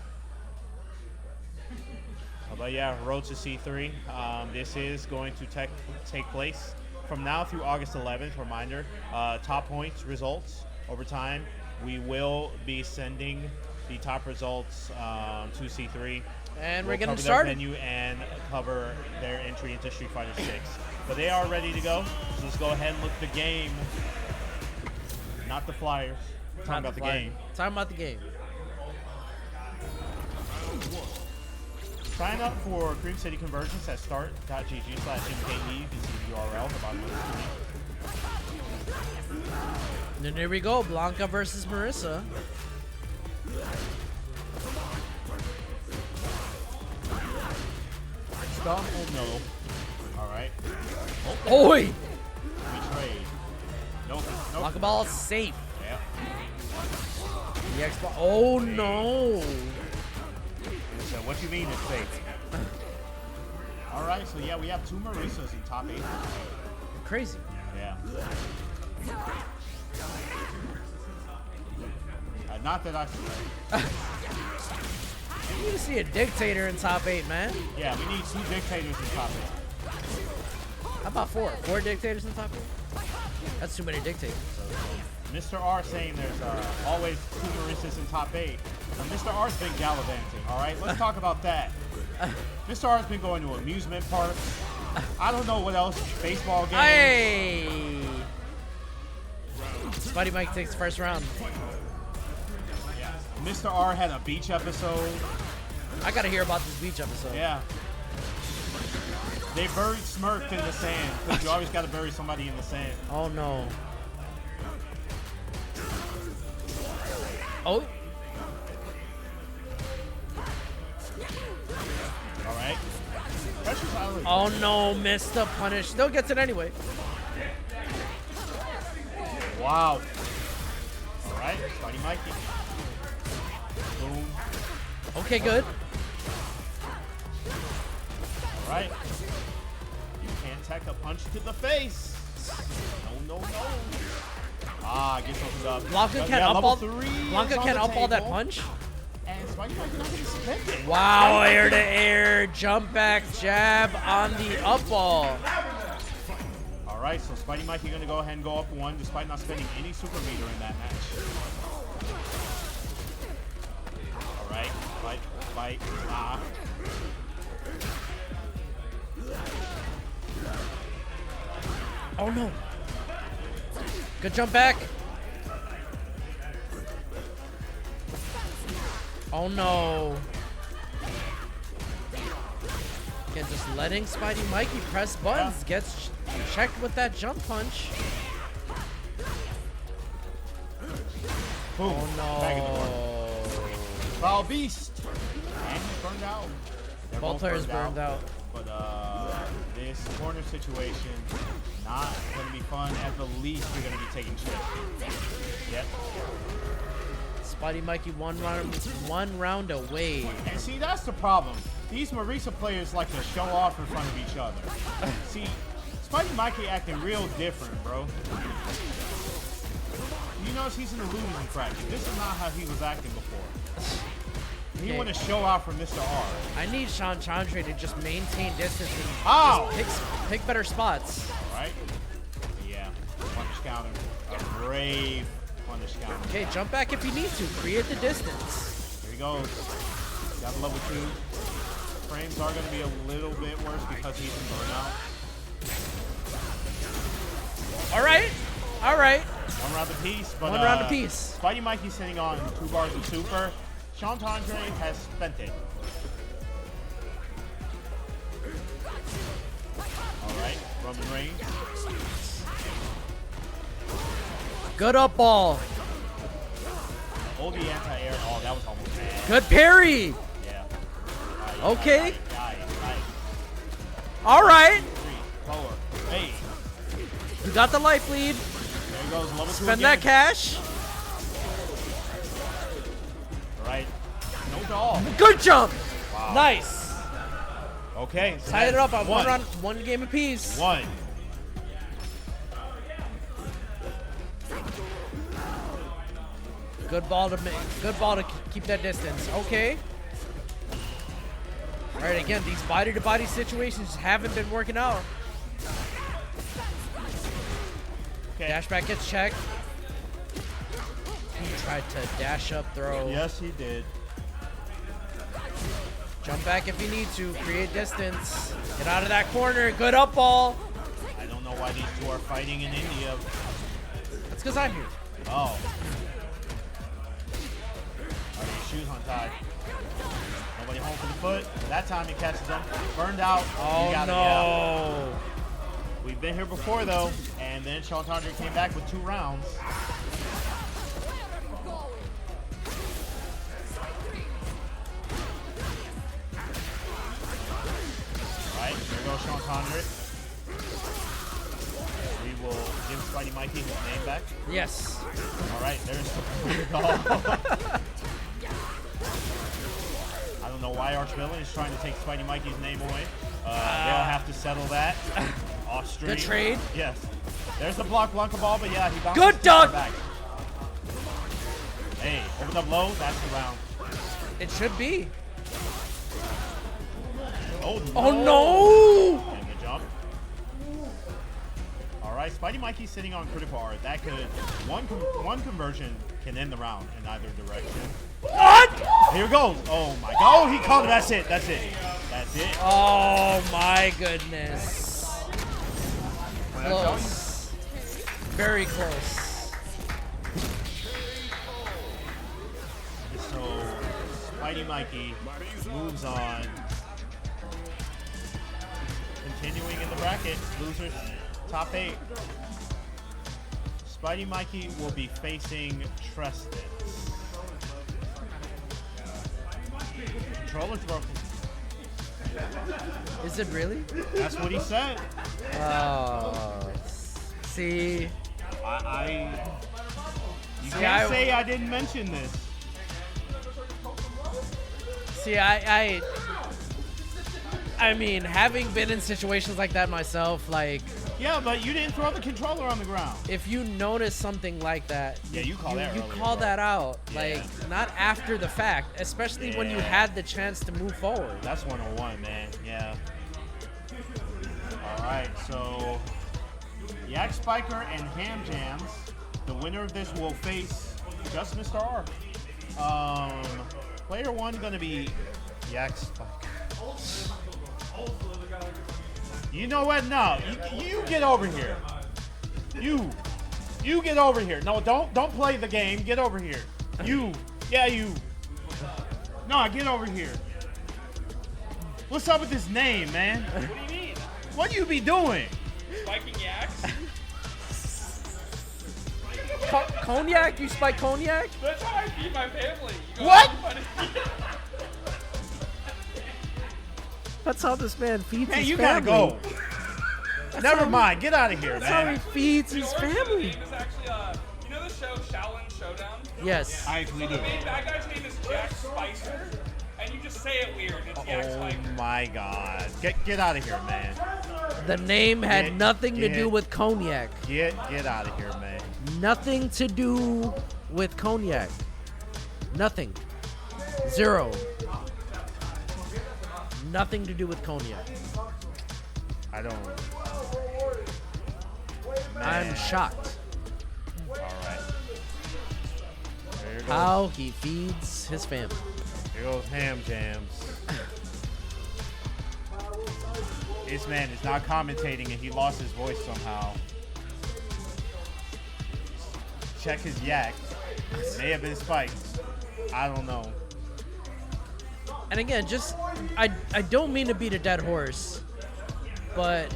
But yeah, road to C3. This is going to take place from now through August 11th. Reminder, top points results over time. We will be sending the top results to C3. And we'll we're getting cover started. their venue and cover their entry into Street Fighter 6. But they are ready to go. So let's go ahead and look at the game. Not the flyers. Talking about the game. Talking about the game. Sign up for Cream City Convergence at start.gg/MKE. You can see the URL at the bottom of the screen. And then here we go, Blanca versus Marissa. Stop. Oh no. All right. Oi! We trade. No. Blanca ball is safe. Yeah. The X ball. Oh no! So what you mean it's safe? All right. So yeah, we have 2 Marissas in top 8. Crazy. Yeah. Not that I. You need to see a dictator in top 8, man. Yeah, we need 2 dictators in top 8. How about 4? 4 dictators in top 8? That's too many dictators. Mr. R saying there's always 2 Marissas in top 8. Mr. R's been gallivanting, all right? Let's talk about that. Mr. R's been going to amusement parks. I don't know what else. Baseball games. Hey! Spuddy Mike takes the first round. Yeah. Mr. R had a beach episode. I gotta hear about this beach episode. Yeah. They buried Smurf in the sand, because you always gotta bury somebody in the sand. Oh no. Oh. Alright. Pressure's out. Oh no, missed the punish. Still gets it anyway. Wow. Alright, Spuddy Mikey. Boom. Okay, good. Alright. You can't tech a punch to the face. No. Ah, gets opened up. Blanca But can't yeah, up level all. 3 Blanca is on can't the up all that table. punch. And Spuddy Mikey not gonna spend it. Wow, air to air, jump back, jab on the up ball. Alright, so Spuddy Mikey gonna go ahead and go up 1 despite not spending any super meter in that match. Alright, fight, ah. Oh no. Good jump back. Oh no. Again, just letting Spidey Mikey press buttons gets checked with that jump punch. Boom. Oh Back in the corner. no. Foul Beast. And he's burned out. They're Both players burned out. But this corner situation, not going to be fun. At the least, you're going to be taking shit. Yep. Spidey Mikey one round away. And see, that's the problem. These Marisa players like to show off in front of each other. See, Spidey Mikey acting real different, bro. You notice he's in the losing bracket. This is not how he was acting before. He want to show out for Mr. R. I need Sean Chandre to just maintain distance and Ow! just pick better spots. All right. Yeah. Punish counter. A brave punish counter. Okay, jump back if you need to. Create the distance. Here he goes. Got the level 2. Frames are going to be a little bit worse because he's in burnout. All right. All right. 1 round apiece. But, 1 round apiece. Spidey Mikey's sitting on 2 bars of super. Sean Tandre has spent it. Alright, Roman Reigns. Good up ball. Oh, the anti-air. Oh, that was almost bad. Good parry. Yeah. Okay. Nice. All right. 3, 4, 8. You got the life lead. There he goes, level 2 Spend again. that cash. Right. No at all. Good jump. Wow. Nice. Okay. So Tied it up on one. one game apiece. One. Good ball to keep that distance. Okay. All right, again, these body-to-body situations haven't been working out. Okay. Dash back gets checked. He tried to dash up throw. Yes, he did. Jump back if you need to. Create distance. Get out of that corner. Good up ball. I don't know why these two are fighting in India. That's because I'm here. Oh. Okay, shoes untied. Nobody home for the foot. That time he catches him. Burned out. Oh, You got it, no. yeah. We've been here before, though. And then Sean Tondre came back with 2 rounds. All right, here goes Sean Tondre. We will give Spidey Mikey his name back. Yes. All right, there's the call. I don't know why Archvillain is trying to take Spidey Mikey's name away. They'll have to settle that off stream. Good trade. Yes. There's the block Blanca ball, but yeah, he bounced Good dunk. back. Hey, opened up low. That's the round. It should be. Oh no! Oh no! And the jump. All right, Spidey Mikey's sitting on critical art. That could one conversion can end the round in either direction. What? Here it goes. Oh my God! Oh, he called it. That's it. That's it. That's it. Oh my goodness. Close. Very close. So Spidey Mikey moves on. Continuing in the bracket, losers top 8. Spidey Mikey will be facing Treston. Controller's broken. Is it really? That's what he said. Oh. See. You See, can't say I didn't mention this. See, I mean, having been in situations like that myself, like, Yeah, but you didn't throw the controller on the ground. if you notice something like that, Yeah, you call that you earlier, call bro. that out, Yeah. like, not after the fact, especially when you Yeah. had the chance to move forward. That's 101, man. Yeah. All right, so Yak Spiker and Ham Jams. The winner of this will face just Mr. R. Player 1 gonna be Yak Spiker. You know what? No, you get over here. You get over here. No, don't play the game. Get over here. You. No, get over here. What's up with this name, man? What do you mean? What you be doing? Spiking yaks? Cognac? You spike cognac? That's how I feed my family. You go What? out and That's how this man feeds Hey, his you family. gotta go. Never mind. Get out of here, That's how he man. feeds You his know what? His family. name is actually, you know the show Shaolin Showdown? Yes. I actually So do. the main bad guy's name is Jack Spicer, and you just say it weird. It's Jack Oh Spiker. my God. Get out of here, man. The name had Get- nothing to get- do with cognac. Get out of here, man. Nothing to do with cognac. Nothing. Zero. Nothing to do with cognac. I don't. I'm Man. shocked All right. Here goes, how he feeds his family. here goes Ham Jams. This man is not commentating and he lost his voice somehow. Check his yak. May have been spiked. I don't know. And again, just I don't mean to beat a dead horse, but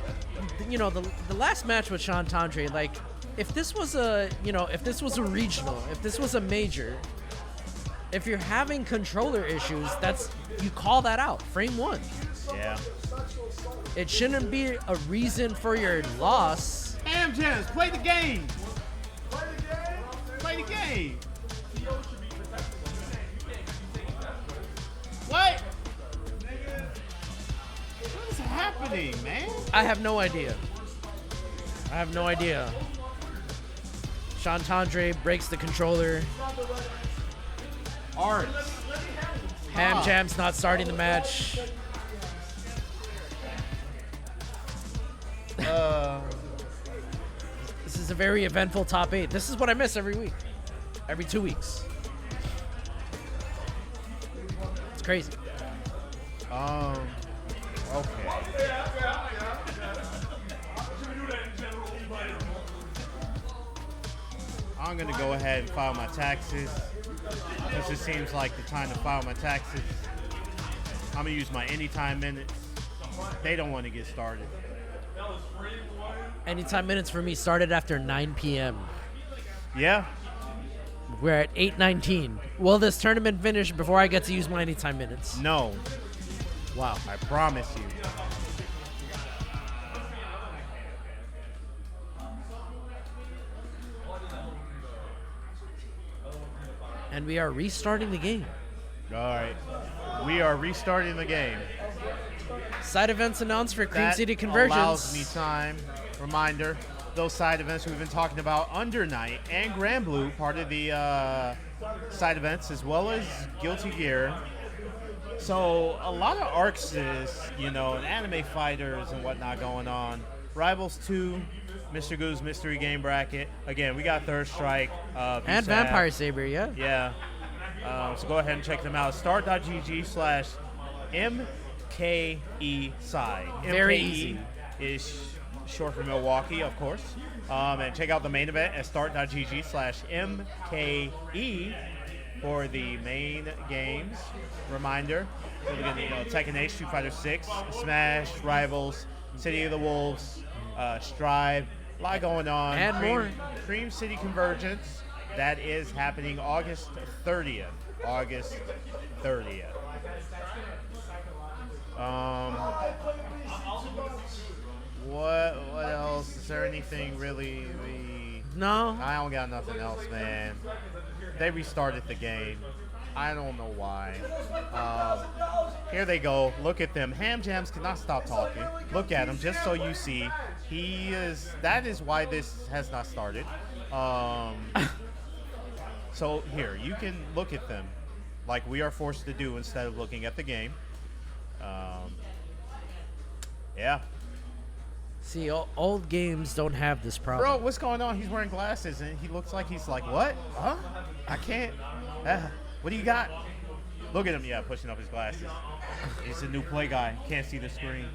you know the last match with Sean Tondre, like if this was a regional, if this was a major, if you're having controller issues, you call that out. Frame 1. Yeah. It shouldn't be a reason for your loss. Ham Jams, play the game. Play the game. happening, man? I have no idea. I have no idea. Chantandre breaks the controller. Art. Ham Jam's not starting the match. This is a very eventful top 8. This is what I miss every week. Every 2 weeks. It's crazy. Okay. I'm gonna go ahead and file my taxes. Because it seems like the time to file my taxes. I'm gonna use my anytime minutes. They don't want to get started. Anytime minutes for me started after 9 p.m. Yeah. We're at 8:19. Will this tournament finish before I get to use my anytime minutes? No. Wow. I promise you. And we are restarting the game. All right. We are restarting the game. Side events announced for Cream That City Convergence. allows me time. Reminder, those side events we've been talking about, Under Night and Grand Blue, part of the side events, as well as Guilty Gear. So a lot of arcs, and anime fighters and whatnot going on. Rivals 2, Mr. Goo's Mystery Game Bracket. Again, we got Third Strike. And Vampire Saber, yeah. Yeah. So go ahead and check them out. Start.gg/MKE side. Very MKE easy. is short for Milwaukee, of course. And check out the main event at start.gg/MKE for the main games. Reminder, we're looking at Tekken 8, Street Fighter 6, Smash, Rivals, City of the Wolves, Strive, a lot going on. And more. Cream City Convergence, that is happening August 30th. August 30th. What else? Is there anything really? No. I don't got nothing else, man. They restarted the game. I don't know why. Here they go. Look at them. Ham Jams cannot stop talking. Look at him, just so you see. That is why this has not started. So here, you can look at them like we are forced to do instead of looking at the game. Yeah. See, old games don't have this problem. Bro, what's going on? He's wearing glasses and he looks like he's like, what? Huh? I can't. What do you got? Look at him, yeah, pushing up his glasses. He's a new play guy. Can't see the screen.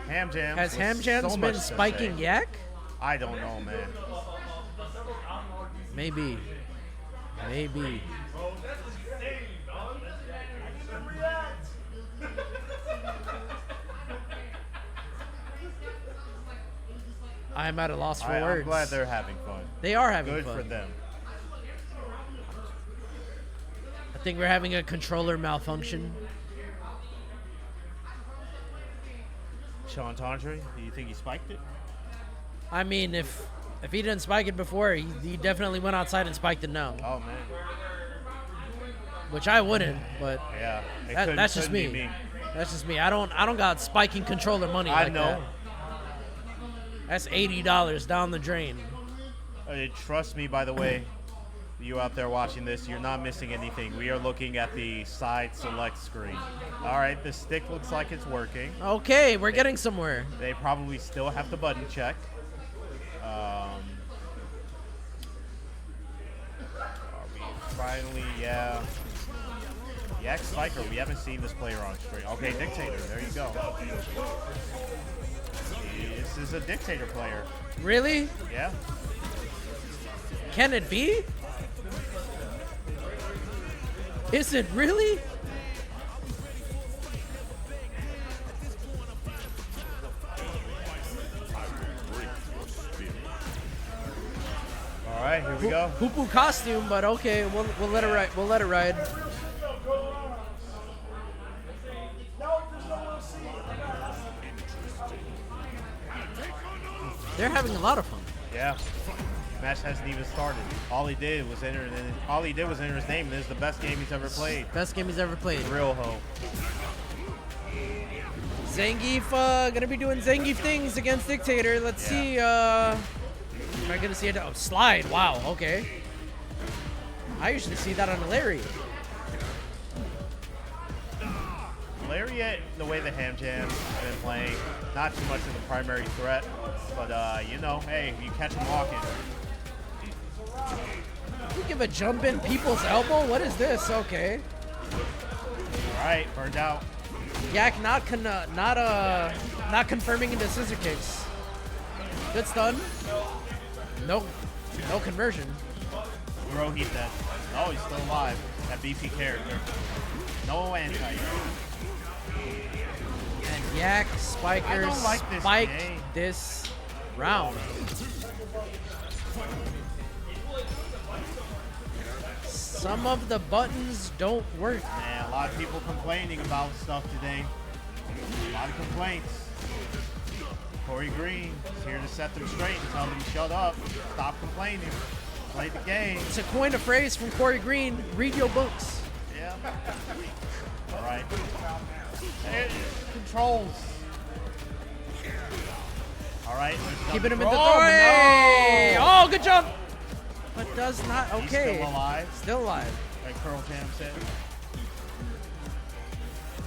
Ham Jams. Has with Ham Jams so been much to spiking say. yak? I don't know, man. Maybe. I'm at a loss for words. I'm glad they're having fun. They are having Good fun. for them. I think we're having a controller malfunction. Chantandre, do you think he spiked it? I mean, if he didn't spike it before, he definitely went outside and spiked it now. Oh man. Which I wouldn't, but Yeah. that's just me. That's just me. I don't got spiking controller money I like know. that. That's $80 down the drain. Trust me, by the way, you out there watching this, you're not missing anything. We are looking at the side select screen. All right, the stick looks like it's working. Okay, we're getting somewhere. They probably still have to button check. Are we finally, yeah. Yak Spiker, we haven't seen this player on screen. Okay, Dictator, there you go. This is a Dictator player. Really? Yeah. Can it be? Is it really? All right, here we go. Poo-poo costume, but okay, we'll let it ride. We'll let it ride. They're having a lot of fun. Yeah. Match hasn't even started. All he did was enter his name, and this is the best game he's ever played. Best game he's ever played. Real hoe. Zangief gonna be doing Zangief things against Dictator. Let's see. Am I gonna see it? Oh, slide. Wow. Okay. I usually see that on a Lariat. Lariat, the way the Ham Jam's been playing, not too much of the primary threat, but you know, hey, you catch him walking. You give a jump in people's elbow? What is this? Okay. All right, burned out. Yak not confirming into scissor kicks. Good stun. No conversion. Bro, he's dead. Oh, he's still alive. That BP character. No anti. And Yak Spiker spiked this round. Some of the buttons don't work. Man, a lot of people complaining about stuff today. A lot of complaints. Corey Green is here to set them straight and tell them to shut up, stop complaining, play the game. To coin a phrase from Corey Green, read your books. Yeah. All right. Controls. All right. Keeping him in the throw. throw. Hey! No! Oh, good jump. But does not. Okay. He's still alive. Still alive. Like Pearl Jam said.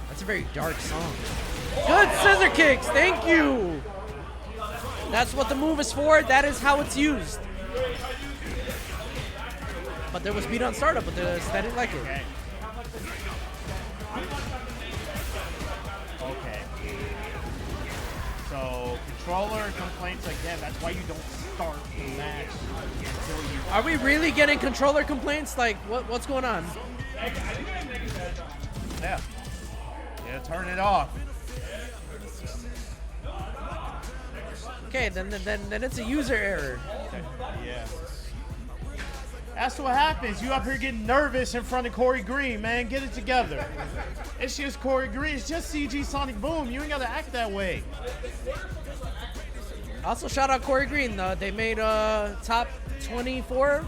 That's a very dark song. Good scissor kicks. Thank you. That's what the move is for. That is how it's used. But there was beat on startup, but they didn't like it. Okay. Okay. So controller complaints again. That's why you don't start the match until you. Are we really getting controller complaints? Like, what's going on? Yeah. Yeah. Turn it off. Okay, then it's a user error. Yeah. That's what happens. You up here getting nervous in front of Corey Green, man. Get it together. It's just Corey Green. It's just CG Sonic Boom. You ain't got to act that way. Also, shout out Corey Green. They made top 24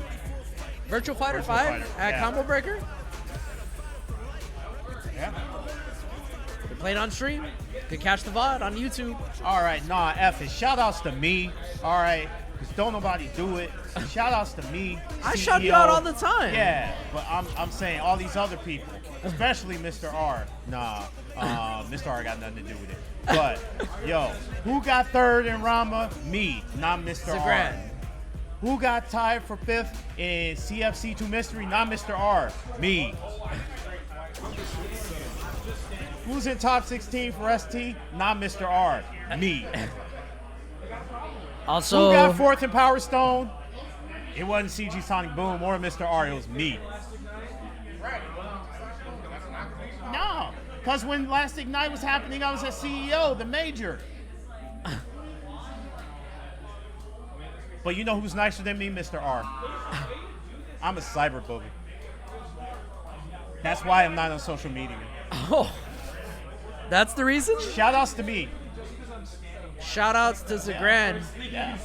Virtual Fighter 5 at Combo Breaker. Yeah. They played on stream. Could catch the VOD on YouTube. All right, nah, F it. Shout outs to me. All right. Because don't nobody do it. Shout outs to me. I CEO. shout you out all the time. Yeah, but I'm saying all these other people, especially Mr. R. Nah, Mr. R got nothing to do with it. But, yo, who got third in Rama? Me, not Mr. R. Who got tied for fifth in CFC2 Mystery? Not Mr. R. Me. Who's in top 16 for ST? Not Mr. R. Me. Also, who got fourth in Power Stone? It wasn't CG Sonic Boom or Mr. R. It was me. No, because when last Ignite was happening, I was at CEO, the major. But you know who's nicer than me? Mr. R. I'm a cyber boogie. That's why I'm not on social media. oh, that's the reason? Shout outs to me. Shout outs to Zagran. Yeah.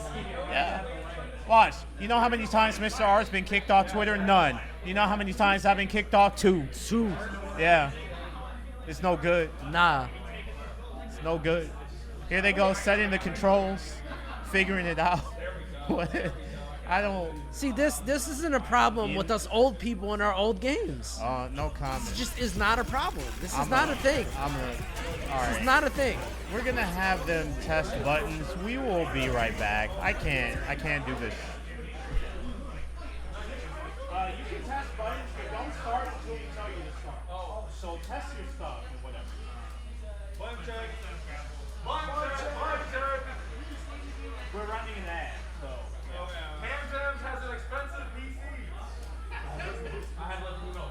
Yeah. Watch. You know how many times Mr. R has been kicked off Twitter? None. You know how many times I've been kicked off? Two. Yeah. It's no good. Nah. It's no good. Here they go, setting the controls, figuring it out. I don't. See, this isn't a problem with us old people in our old games. No comment. This just is not a problem. This is not a thing. All This is right. not a thing. We're gonna have them test buttons. We will be right back. I can't do this. You can test buttons, but don't start until we tell you to start. Oh, so test your stuff and whatever. Button check. We're running an ad, so. Ham Jams has an expensive PC. I had to let you know.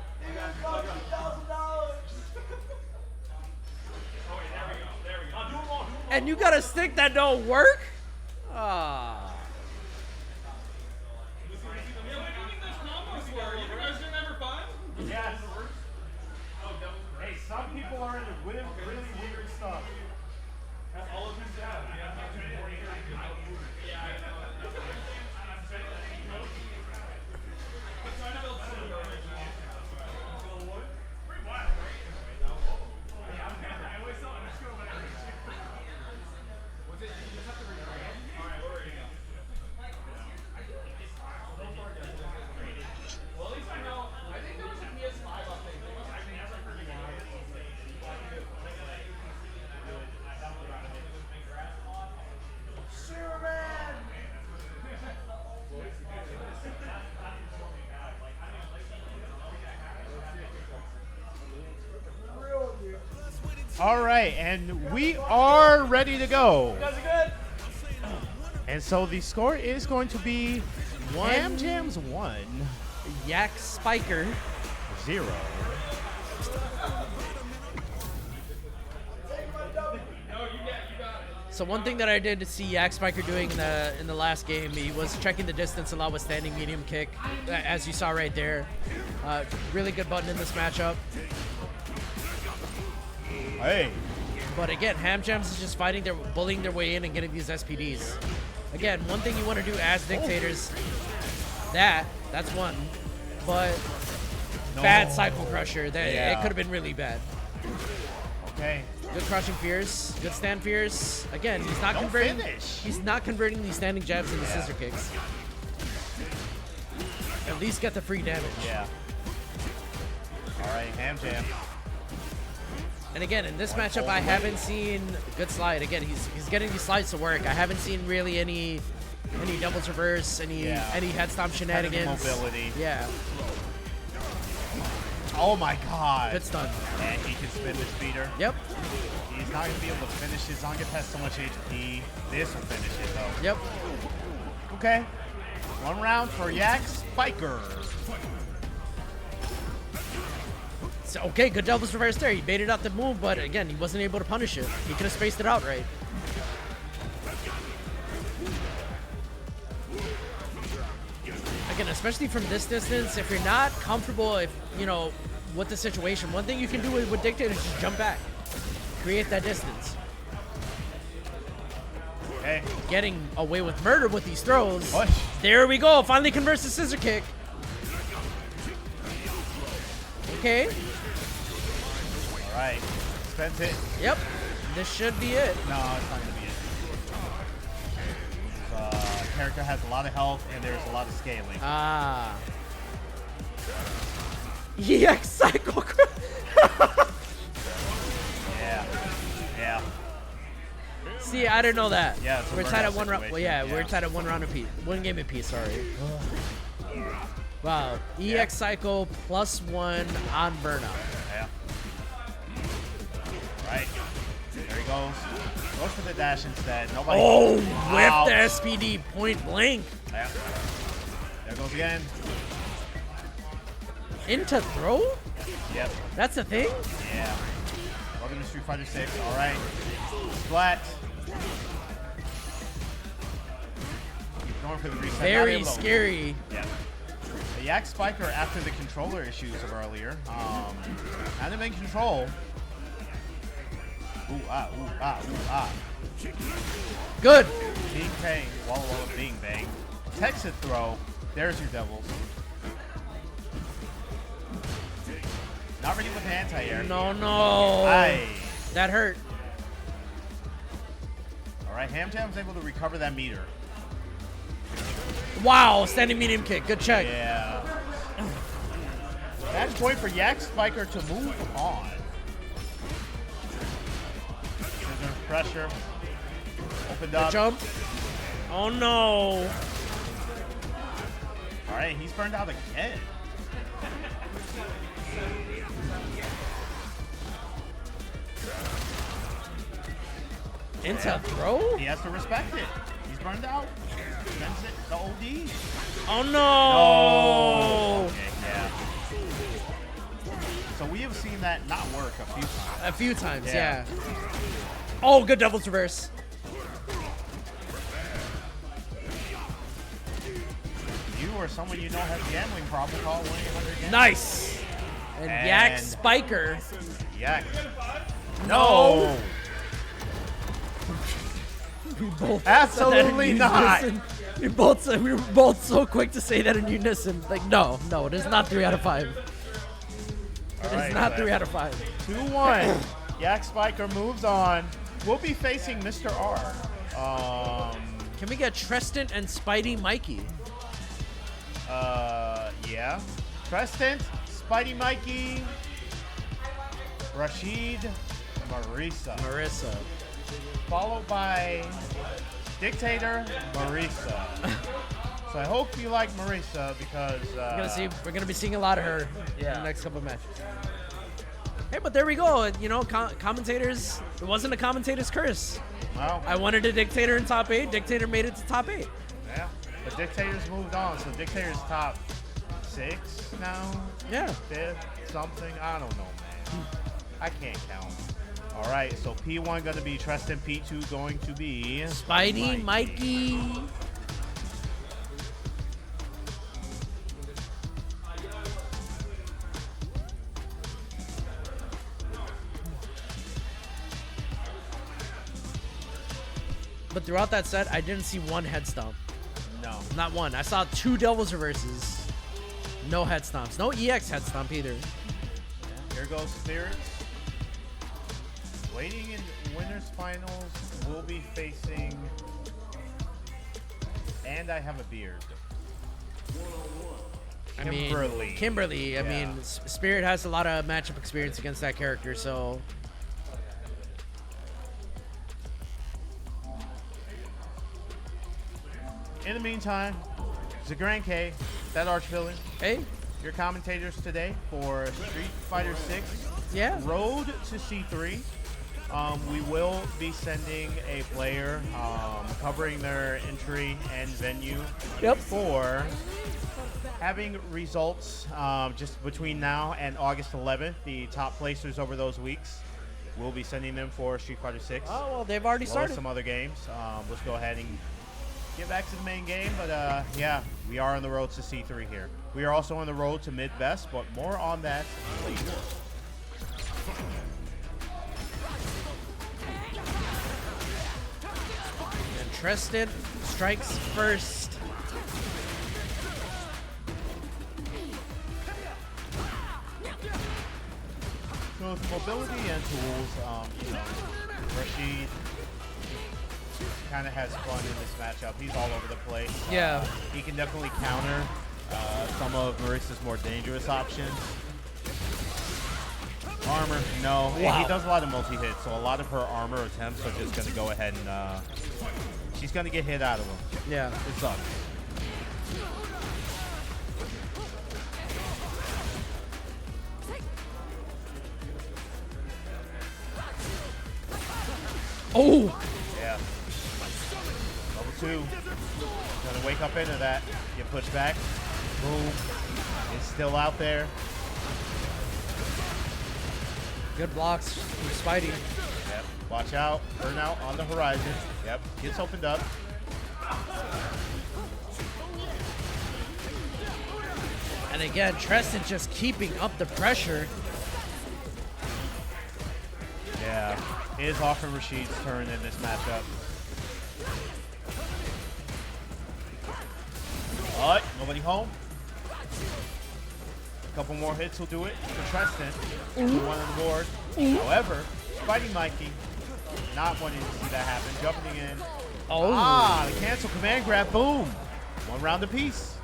And you got a stick that don't work? Ah. Yes. Hey, some people are into really weird stuff. That's all of his All right, and we are ready to go. You guys are good? And so the score is going to be Ham Jams 1, Yak Spiker. 0. So one thing that I did see Yak Spiker doing in the last game, he was checking the distance a lot with standing medium kick, as you saw right there. Really good button in this matchup. Hey. But again, Ham Jams is just bullying their way in and getting these SPDs. Again, one thing you want to do as dictators, that's one, but bad cycle crusher. It could have been really bad. Okay. Good crushing fears, good stand fears. Again, he's not Don't converting. finish. He's not converting these standing jabs into scissor kicks. At least get the free damage. Yeah. All right, Ham Jam. And again, in this matchup, I haven't seen good slide. Again, he's getting these slides to work. I haven't seen really any doubles reverse, any head stomp shenanigans. Mobility. Yeah, Oh my God. good stun. And he can spin this beater. Yep, He's not going to be able to finish it. He's not going to pass so much HP. This will finish it, though. yep. Okay. 1 round for Yak Spiker. So, okay, good doubles reverse there. He baited out the move, but again, he wasn't able to punish it. He could have spaced it out right. Again, especially from this distance, if you're not comfortable, with the situation, one thing you can do with Dictator is just jump back, create that distance. Okay. Getting away with murder with these throws. Push. There we go. Finally converts the scissor kick. Okay. All right. Spends it. Yep. This should be it. No, it's not going to be it. Character has a lot of health, and there's a lot of scaling. Ah. EX cycle. Yeah. Yeah. See, I didn't know that. Yeah, it's a we're tied at burnout one round. Well, situation, yeah, we're yeah. tied at 1 round apiece. 1 game apiece. Sorry. Wow. EX cycle +1 on burnout. Yeah. Right. There he goes. Goes for the dash instead. Nobody. Oh, Ouch. whipped the SPD point blank. Yeah. There goes again. Into throw? Yep. That's a thing? Yeah. Welcome to Street Fighter 6. All right. Splat. Going for the reset. Not Very able to- scary. Yeah. The Yak Spiker, after the controller issues of earlier, had him in control. Ooh, ah, ooh, ah, ooh, ah. Good. Bing bang, walla walla bing bang. Texas throw. There's your devils. Not ready with the anti-air. No, no. Aye. That hurt. All right, Ham Jam was able to recover that meter. Wow, standing medium kick. Good check. Yeah. Match point for Yak Spiker to move on. Scissor pressure. Opened up. Jump. Oh, no. All right, he's burned out again. Into throw? He has to respect it. He's burned out. Spends it. The OD. Oh, no. Okay, yeah. So we have seen that not work a few times. A few times, Yeah. yeah. Oh, good devil's reverse. You or someone you know has a gambling problem, call 1-800-GAMBLER. Nice. And Yak And- Spiker. Yak. No. We both Absolutely not. We were both so quick to say that in unison. Like, no, it is not 3 out of 5. It is not 3 out of 5. 2-1. Yak Spiker moves on. We'll be facing Mr. R. Can we get Treston and Spidey Mikey? Yeah. Preston, Spidey Mikey, Rashid, Marisa. Followed by Dictator, Marisa. So I hope you like Marisa because We're gonna be seeing a lot of her in Yeah. the next couple of matches. Hey, but there we go. You know, commentators. It wasn't a commentator's curse. Well, I wanted a Dictator in top 8. Dictator made it to top 8. yeah. But Dictator's moved on, so Dictator's top 6 now. Yeah. 5th, something. I don't know, man. I can't count. All right, so P1 going to be Treston. P2 going to be Spidey, Mikey. But throughout that set, I didn't see one head stomp. No. Not one. I saw 2 Devil's Reverses. No head stomps. No EX head stomp either. Here goes Spirits. Waiting in winners finals, we'll be facing. And I have a beard. Kimberly. I Yeah. mean, Spirit has a lot of matchup experience against that character, so. In the meantime, Zagran K, that arch villain, Hey, your commentators today for Street Fighter 6 yeah. Road to C3. We will be sending a player covering their entry and venue Yep. for having results just between now and August 11th. The top placers over those weeks, we'll be sending them for Street Fighter 6. Oh, well, they've already As well as started. some other games. Let's go ahead and get back to the main game. But yeah, we are on the road to C3 here. We are also on the road to mid-best, but more on that later. And Treston strikes first. So with mobility and tools, you know, Rashid kind of has fun in this matchup. He's all over the place. Yeah. He can definitely counter some of Marissa's more dangerous options. Armor, no. And Wow. he does a lot of multi-hits, so a lot of her armor attempts are just going to go ahead and she's going to get hit out of them. Yeah. It sucks. Oh! Yeah. Level 2. Gonna wake up into that. Get pushed back. Boom. It's still out there. Good blocks from Spidey. Yep. Watch out. Burnout on the horizon. Yep. Gets opened up. And again, Treston just keeping up the pressure. Yeah. It is often Rashid's turn in this matchup. Alright, nobody home. A couple more hits will do it for Treston. 2-1 on the board. However, Spidey Mikey not wanting to see that happen. Jumping in. Oh. Ah, the cancel command grab. Boom. 1 round apiece.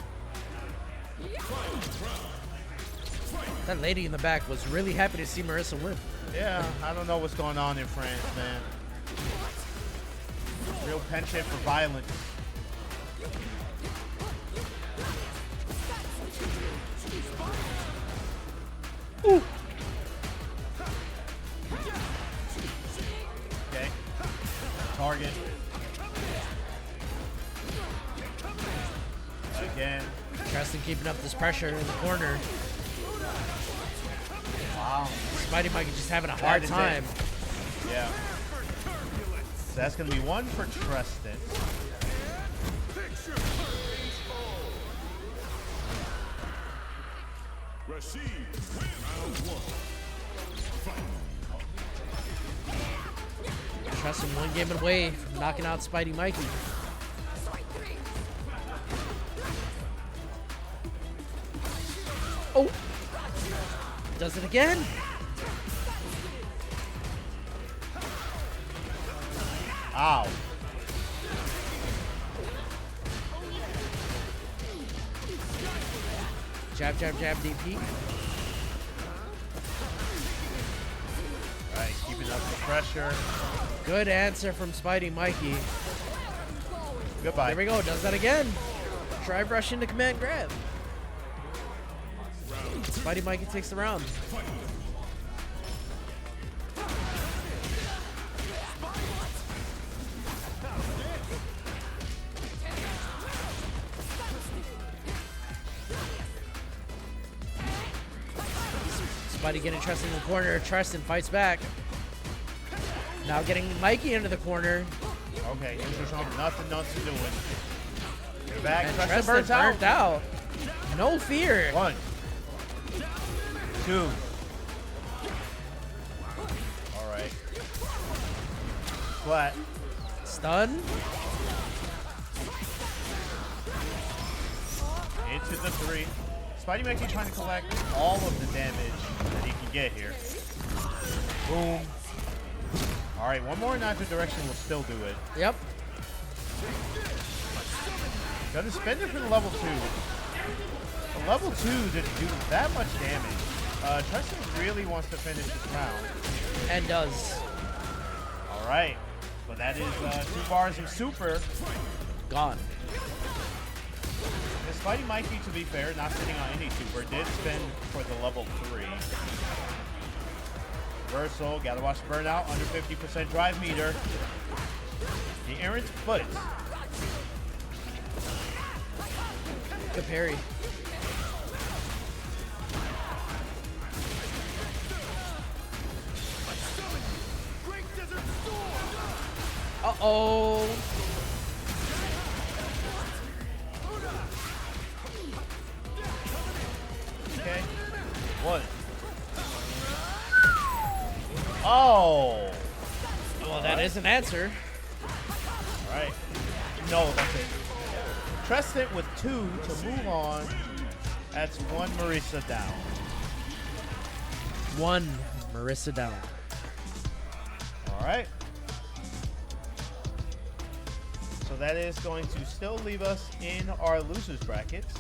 That lady in the back was really happy to see Marissa win. Yeah, I don't know what's going on in France, man. Real penchant for violence. Ooh. Okay. Target. Again. Treston keeping up this pressure in the corner. Wow. Spidey Mikey just having a hard That is time. it. Yeah. So that's going to be 1 for Treston. Treston 1 game away from knocking out Spidey Mikey. Oh! Does it again? Ow. Jab, jab, jab, DP. All right, keeping up the pressure. Good answer from Spidey Mikey. Goodbye. There we go, does that again. Drive rush into command grab. Spidey Mikey takes the round. Spidey getting Tristan in the corner. Tristan fights back. Now getting Mikey into the corner. Okay, here's nothing doing. Get back. And Tristan Tristan burns burnt out. No fear. 1, 2. All right. Flat. Stun. Into the 3. Spidey Mikey trying to collect all of the damage that he can get here. Boom. All right, one more in either direction will still do it. Yep. Gonna spend it for the level 2. The level 2 didn't do that much damage. Tristan really wants to finish this round. And does. All right, but that is 2 bars of super. Gone. The Spidey Mikey, to be fair, not sitting on any super, did spend for the level 3. Reversal, gotta watch the burnout, under 50% drive meter. The errant foot. Good parry. Uh-oh. Okay. 1. Oh! Well, that is an answer. All right. No, that's it. Tristan with 2 to move on. That's 1 Marisa down. 1 Marisa down. All right. So that is going to still leave us in our losers brackets.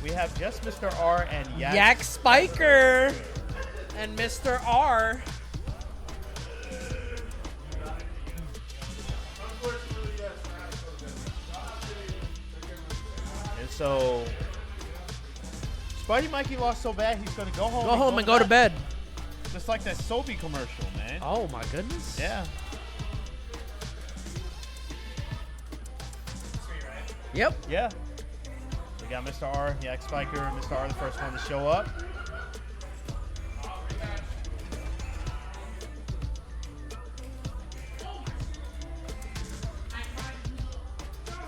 We have just Mr. R and Yak Spiker and Mr. R. And so Spidey Mikey lost so bad he's going to go home. Go home and go to bed. Just like that Sobe commercial, man. Oh my goodness. Yeah. Yep. Yeah. We got Mr. R, Yak Spiker, Mr. R, the first one to show up.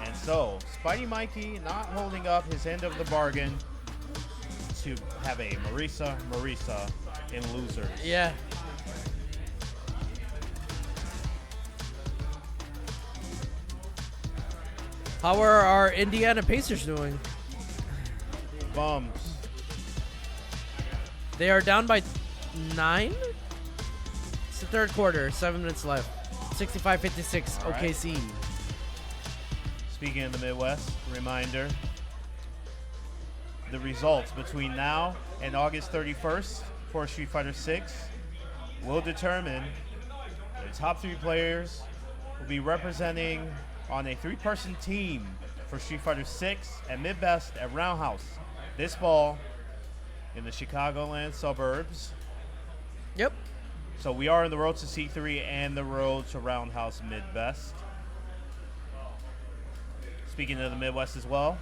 And so, Spidey Mikey not holding up his end of the bargain to have a Marisa in losers. Yeah. How are our Indiana Pacers doing? Bums. They are down by 9. It's the third quarter. 7 minutes left. 65-56 All right. OKC. Speaking of the Midwest, reminder, the results between now and August 31st for Street Fighter 6 will determine the top 3 players will be representing on a 3-person team for Street Fighter 6 at Midwest at Roundhouse this fall in the Chicagoland suburbs. Yep. So we are on the road to C3 and the road to Roundhouse Midwest. Speaking of the Midwest as well,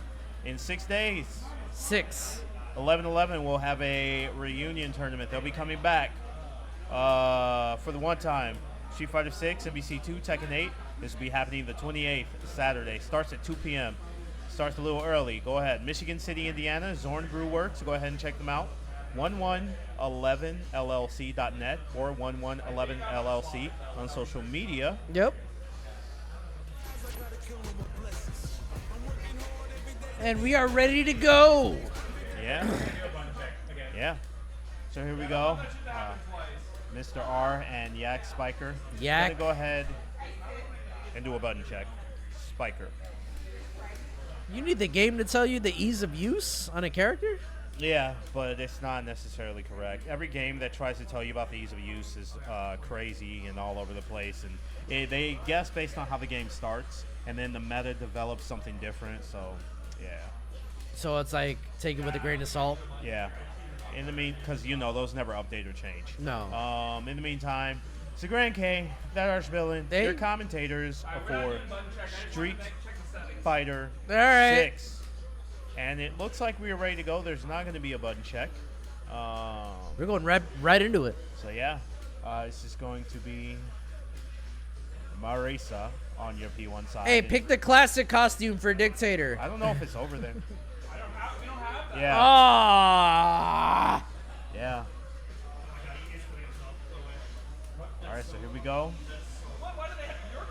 in 6 days, 11/11, we'll have a reunion tournament. They'll be coming back for the one time. Street Fighter 6, NBC2, Tekken 8. This will be happening the 28th, Saturday. Starts at 2 p.m. Starts a little early. Go ahead. Michigan City, Indiana, Zorn Brew Works. Go ahead and check them out. 1111llc.net or 1111llc on social media. Yep. And we are ready to go. Yeah. Yeah. So here we go. Mr. R and Yak Spiker. Yak. Gonna go ahead and do a button check. Spiker. You need the game to tell you the ease of use on a character? Yeah, but it's not necessarily correct. Every game that tries to tell you about the ease of use is crazy and all over the place. And they guess based on how the game starts, and then the meta develops something different. So, yeah. So it's like, take it with a grain of salt? Yeah. In the because those never update or change. No. In the meantime, it's a Grand K, that Archvillain, Hey. your commentators for Street Fighter All right. 6. And it looks like we are ready to go. There's not going to be a button check. We're going right into it. So yeah, this is going to be Marisa on your P1 side. Hey, pick the classic costume for Dictator. I don't know if it's over there. We don't have that. Yeah. Ah! Yeah. All right, so here we go. Why do they have your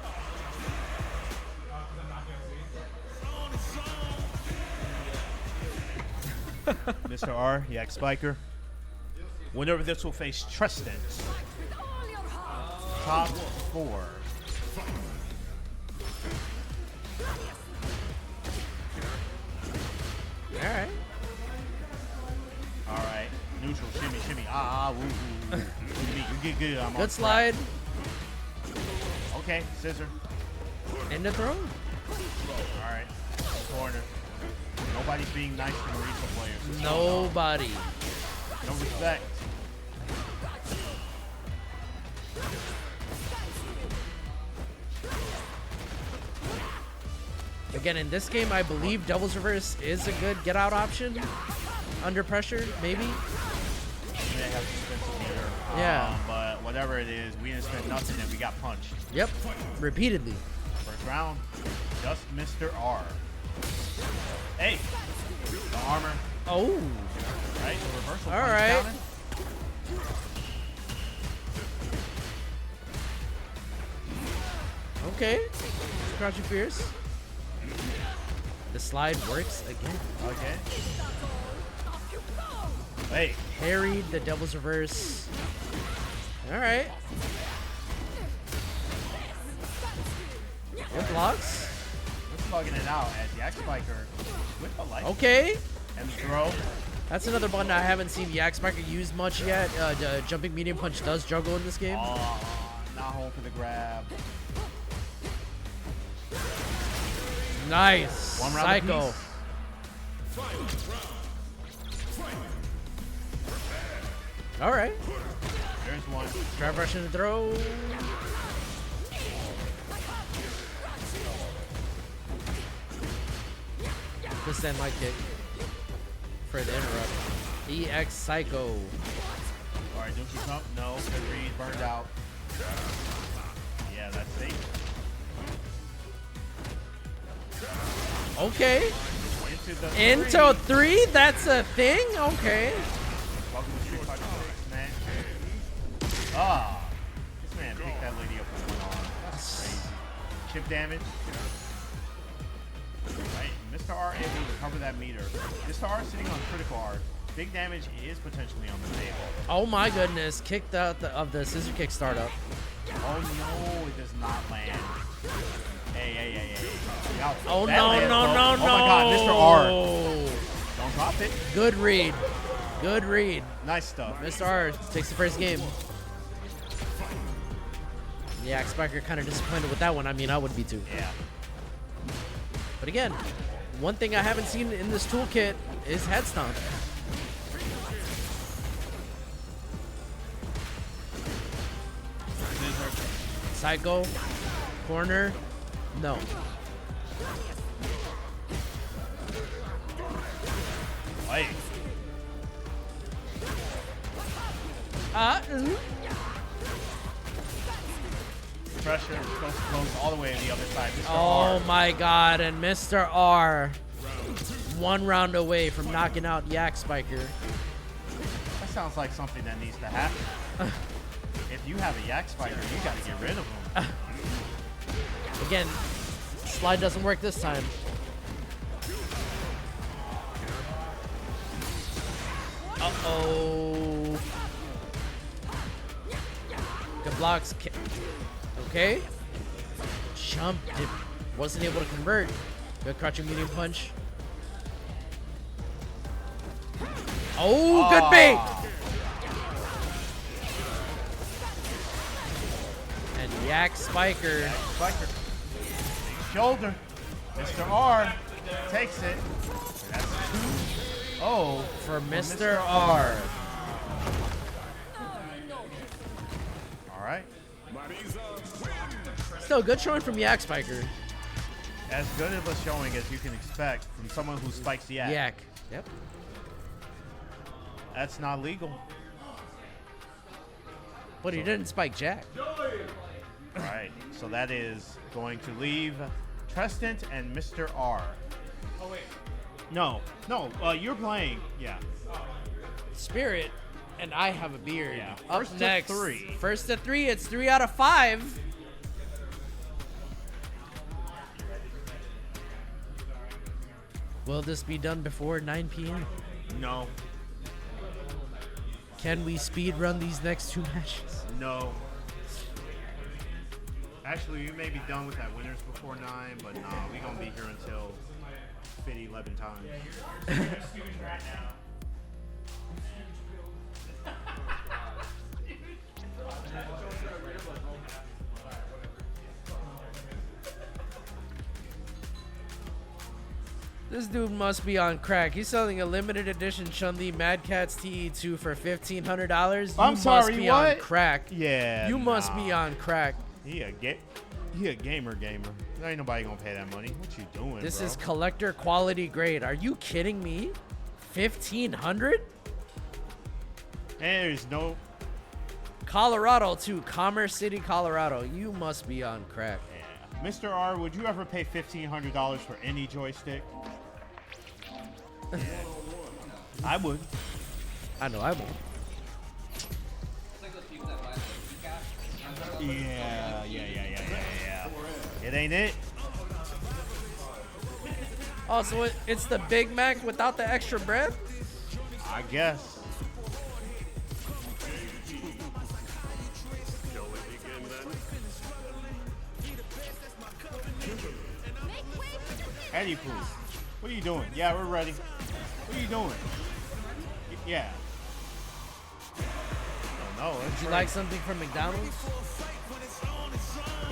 costume? Mr. R, Yak Spiker. Winner of this will face Tristan. Top 4. All right. All right. Neutral, shimmy, shimmy. Woo, woo, woo. You get good. I'm on Good slide. Okay, scissor. In the throw. All right. Corner. Nobody's being nice to Marisa players. Nobody. No respect. Again, in this game, I believe Devil's Reverse is a good get out option. Under pressure, maybe. We may have to spend some meter. Yeah. But whatever it is, we didn't spend nothing and we got punched. Yep. Repeatedly. First round, just Mr. R. Hey, the armor. Oh. Right, the reversal. All punch right. counter. Okay. Crouching Fierce. The slide works again. Okay. Hey, Parried the Devil's Reverse. All right. Good blocks. we're slugging it out as Yak Spiker with the light Okay. and the throw. That's another button I haven't seen Yak Spiker use much yet. The jumping medium punch does juggle in this game. Oh, not home for the grab. Nice. One round Psycho. apiece. All right. There's one. Drive rush and throw. Good stand light kick for the interrupt. EX Psycho. All right, don't you come? No, good read, burned out. Yeah, that's safe. Okay. Into the Into 3? That's a thing? Okay. Welcome to Street Fighter 6, man. Ah, this man picked that lady up with one arm. That's crazy. Chip damage. Right, Mr. R able to cover that meter. Mr. R sitting on critical R. Big damage is potentially on the table. Oh my goodness. Kicked out of the scissor kick startup. Oh no, it does not land. Hey. Now, Oh that no, lands, no, though. no, no. Oh my god, Mr. R. Don't drop it. Good read. Good read. Nice stuff. Mr. R takes the first game. Yeah, Spiker kind of disappointed with that one. I mean, I would be too. Yeah. But again, one thing I haven't seen in this toolkit is head stomp. Psycho. Corner. No. Hey. Pressure goes all the way to the other side. Mr. Oh R. my god, and Mr. R. 1 round away from knocking out Yak Spiker. That sounds like something that needs to happen. If you have a Yak Spiker, you got to get rid of him. Again, slide doesn't work this time. Uh-oh. Good blocks. Okay. Jumped it. Wasn't able to convert. Good crouching medium punch. Oh, good bait. And Yak Spiker. Spiker. Shoulder. Mr. R takes it. That's 2-0 For Mr. R. All right. Still good showing from Yak Spiker. As good of a showing as you can expect from someone who spikes Yak. Yak. Yep. That's not legal. But he didn't spike Jack. All right. So that is going to leave Trestant and Mr. R. Oh, wait. No. You're playing. Yeah. Spirit, and I have a beard. Yeah. Up First to next. 3. First to 3. It's 3 out of 5. Will this be done before 9 p.m.? No. Can we speed run these next 2 matches? No. Actually, we may be done with that winners before 9, but nah, we gonna be here until 11 times. This dude must be on crack. He's selling a limited edition Chun-Li Mad Catz TE2 for $1,500. I'm sorry, must be what? on crack. Yeah. You must be on crack. He a gamer. There ain't nobody gonna pay that money. What you doing, This bro? is collector quality grade. Are you kidding me? 1,500? There's no. Colorado to Commerce City, Colorado. You must be on crack. Yeah. Mr. R, would you ever pay $1,500 for any joystick? Yeah. I would. I know I won't. Yeah. It ain't it. Oh, so it's the Big Mac without the extra bread? I guess. Eddie Pooh, what are you doing? Yeah, we're ready. What are you doing? Yeah. Oh, no. Would you like something from McDonald's?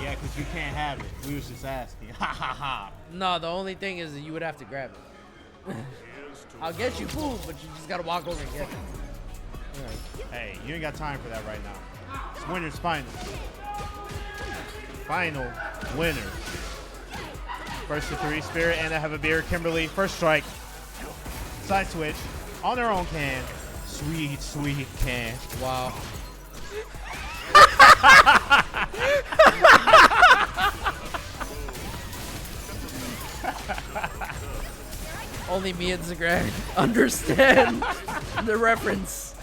Yeah, because you can't have it. We was just asking. Ha ha ha. No, the only thing is that you would have to grab it. I'll get you food, but you just gotta walk over and get it. Hey, you ain't got time for that right now. It's winner's final. Final winner. First to 3, Spirit, and I have a beer. Kimberly, first strike. Side switch. On their own can. Sweet, sweet can. Wow. Only me and Zagrag understand the reference.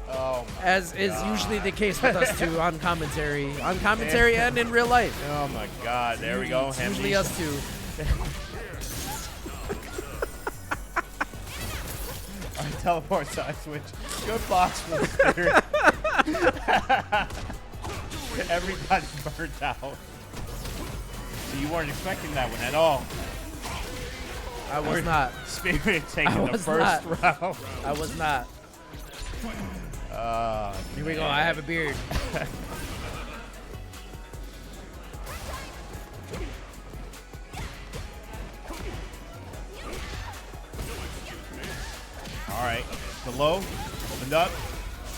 Oh, as is usually the case with us two on commentary. On commentary and in real life. oh my God. There we go. It's usually us two. All right, teleport side switch. Good box for the Spirit. Everybody burnt out. So you weren't expecting that one at all. I was not. Spirit taking the was first not. round. I was not. Here we go. I have a beard. All right, the low, opened up,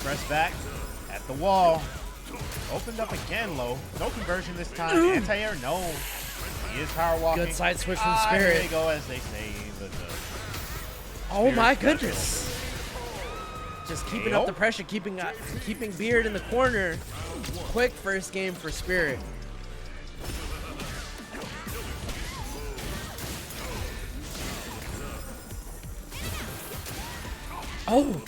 press back, at the wall, opened up again low, no conversion this time, anti-air, no, he is power walking. Good side switch from Here Spirit. they go, as they say, Oh my Spirit goodness. Just keeping KO? up the pressure, keeping Beard in the corner. Quick first game for Spirit. Oh,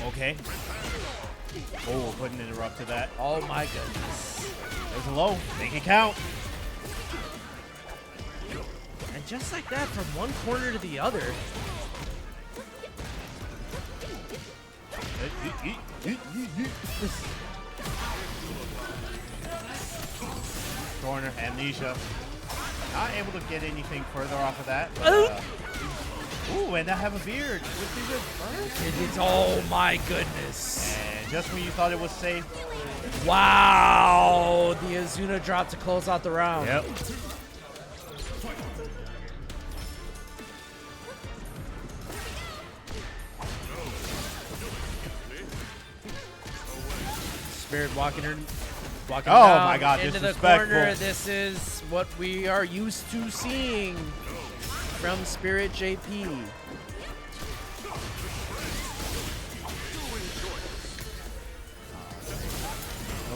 okay. Oh, couldn't interrupt to that. oh my goodness. There's a low, make it count. And just like that, from one corner to the other. Corner, amnesia. Not able to get anything further off of that. Ooh, and I have a beard. Which is it first? It is, oh my goodness. And just when you thought it was safe. Wow. The Azuna drop to close out the round. Yep. Spirit walking Oh down my God, into the disrespectful. corner. This is what we are used to seeing from Spirit JP.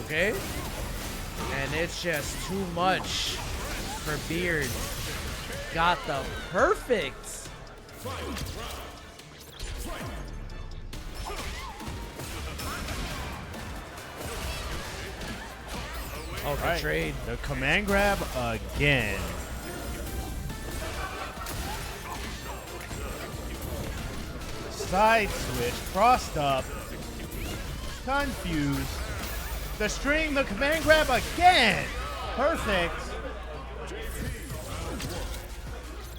Okay? And it's just too much for Beard. Got the perfect. Oh, good trade. The command grab again. Side switch, crossed up, confused. The string, the command grab again. Perfect.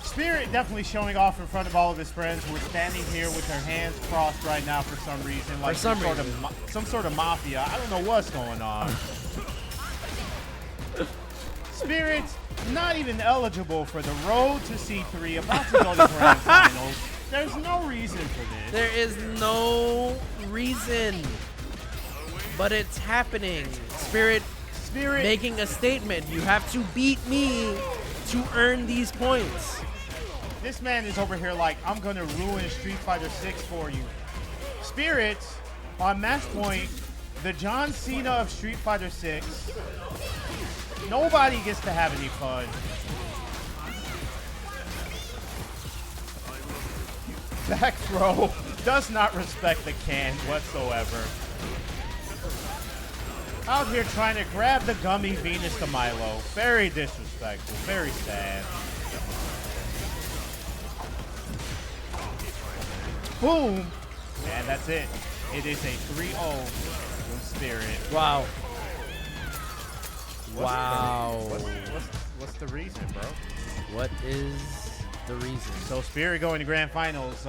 Spirit definitely showing off in front of all of his friends. We're standing here with their hands crossed right now for some reason. Like some sort of mafia. I don't know what's going on. Spirit not even eligible for the road to C3, about to go to grand finals. There's no reason for this. There is no reason, but it's happening. Spirit making a statement. You have to beat me to earn these points. This man is over here like, I'm going to ruin Street Fighter 6 for you. Spirit, on match point, the John Cena of Street Fighter 6. Nobody gets to have any fun. Back throw does not respect the cans whatsoever. Out here trying to grab the gummy Venus de Milo. Very disrespectful, very sad. Boom! And that's it. It is a 3-0 from Spirit. Wow. What's the reason, bro? What is the reason? So Spirit going to grand finals.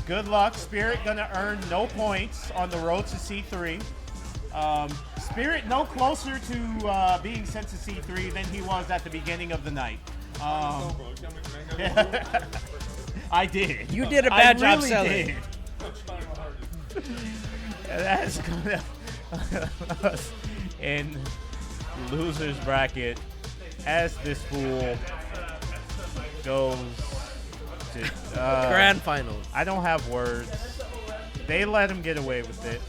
Good luck. Spirit gonna earn no points on the road to C3. Spirit no closer to being sent to C3 than he was at the beginning of the night. I did. You did a bad job really selling. Did. That's gonna us in losers bracket as this fool goes to Grand finals. I don't have words. They let him get away with it.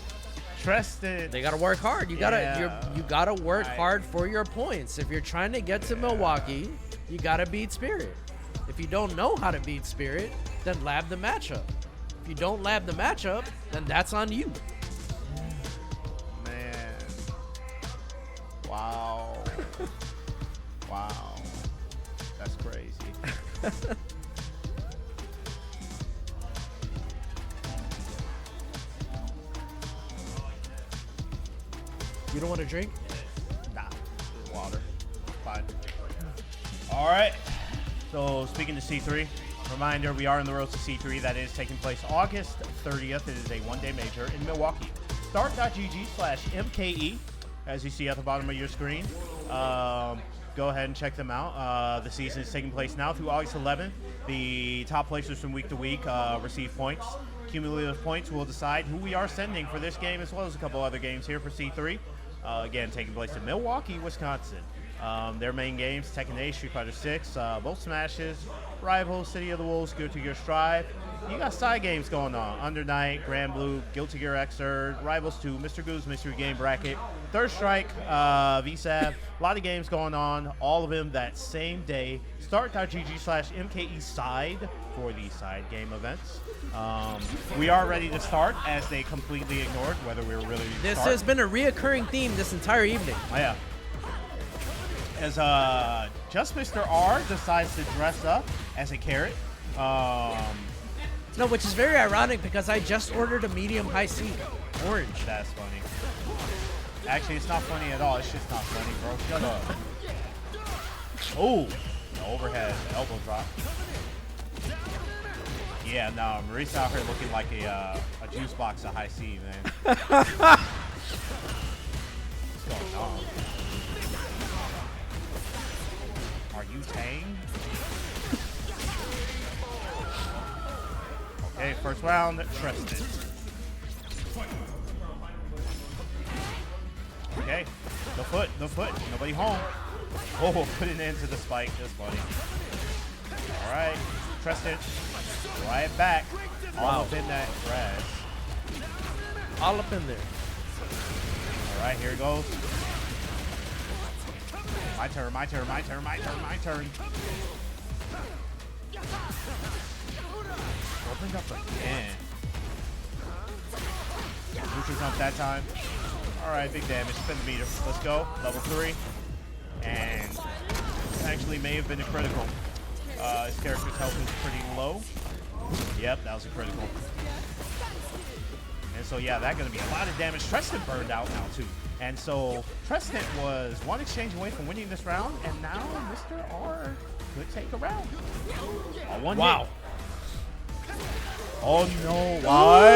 Tristan. They gotta work hard. You gotta work hard for your points. If you're trying to get to Milwaukee, you gotta beat Spirit. If you don't know how to beat Spirit, then lab the matchup. If you don't lab the matchup, then that's on you. Man. Wow. Wow. That's crazy. You don't want to drink? Nah. Water. Fine. All right. So speaking to C3, reminder, we are in the road to C3. That is taking place August 30th. It is a one-day major in Milwaukee. Start.gg/MKE, as you see at the bottom of your screen. Go ahead and check them out. The season is taking place now through August 11th. The top placers from week to week receive points. Cumulative points will decide who we are sending for this game, as well as a couple other games here for C3. Again, taking place in Milwaukee, Wisconsin. Their main games, Tekken 8, Street Fighter 6, both Smashes, Rivals, City of the Wolves, Guilty Gear Strive. You got side games going on. Under Night, Grand Blue, Guilty Gear Xrd, Rivals 2, Mr. Goose Mystery Game Bracket, Third Strike, VSAV. A lot of games going on, all of them that same day. Start.gg/MKE side for the side game events. We are ready to start, as they completely ignored whether we were really This has been a reoccurring theme this entire evening. Oh, yeah. As just Mr. R decides to dress up as a carrot. No, which is very ironic because I just ordered a medium high C, orange. That's funny. Actually, it's not funny at all. It's just not funny, bro. Shut up. Oh, the overhead elbow drop. Yeah, no, Maurice out here looking like a juice box of high C, man. What's going on? Are you Tang? Okay, first round, Tristan. Okay, the foot, nobody home. Oh, put it into the spike, that's funny. All right, Tristan, right back, all up in that grass. All up in there. All right, here it goes. My turn, my turn, my turn, my turn, my turn. Opened up again. Neutral jump that time. All right, big damage. Spin the meter. Let's go. Level 3. And actually may have been a critical. His character's health is pretty low. Yep, that was a critical. And so, yeah, that's going to be a lot of damage. Treston burned out now, too. And so, Treston was one exchange away from winning this round, and now Mr. R could take a round. One Wow. hit. Oh, no. Why?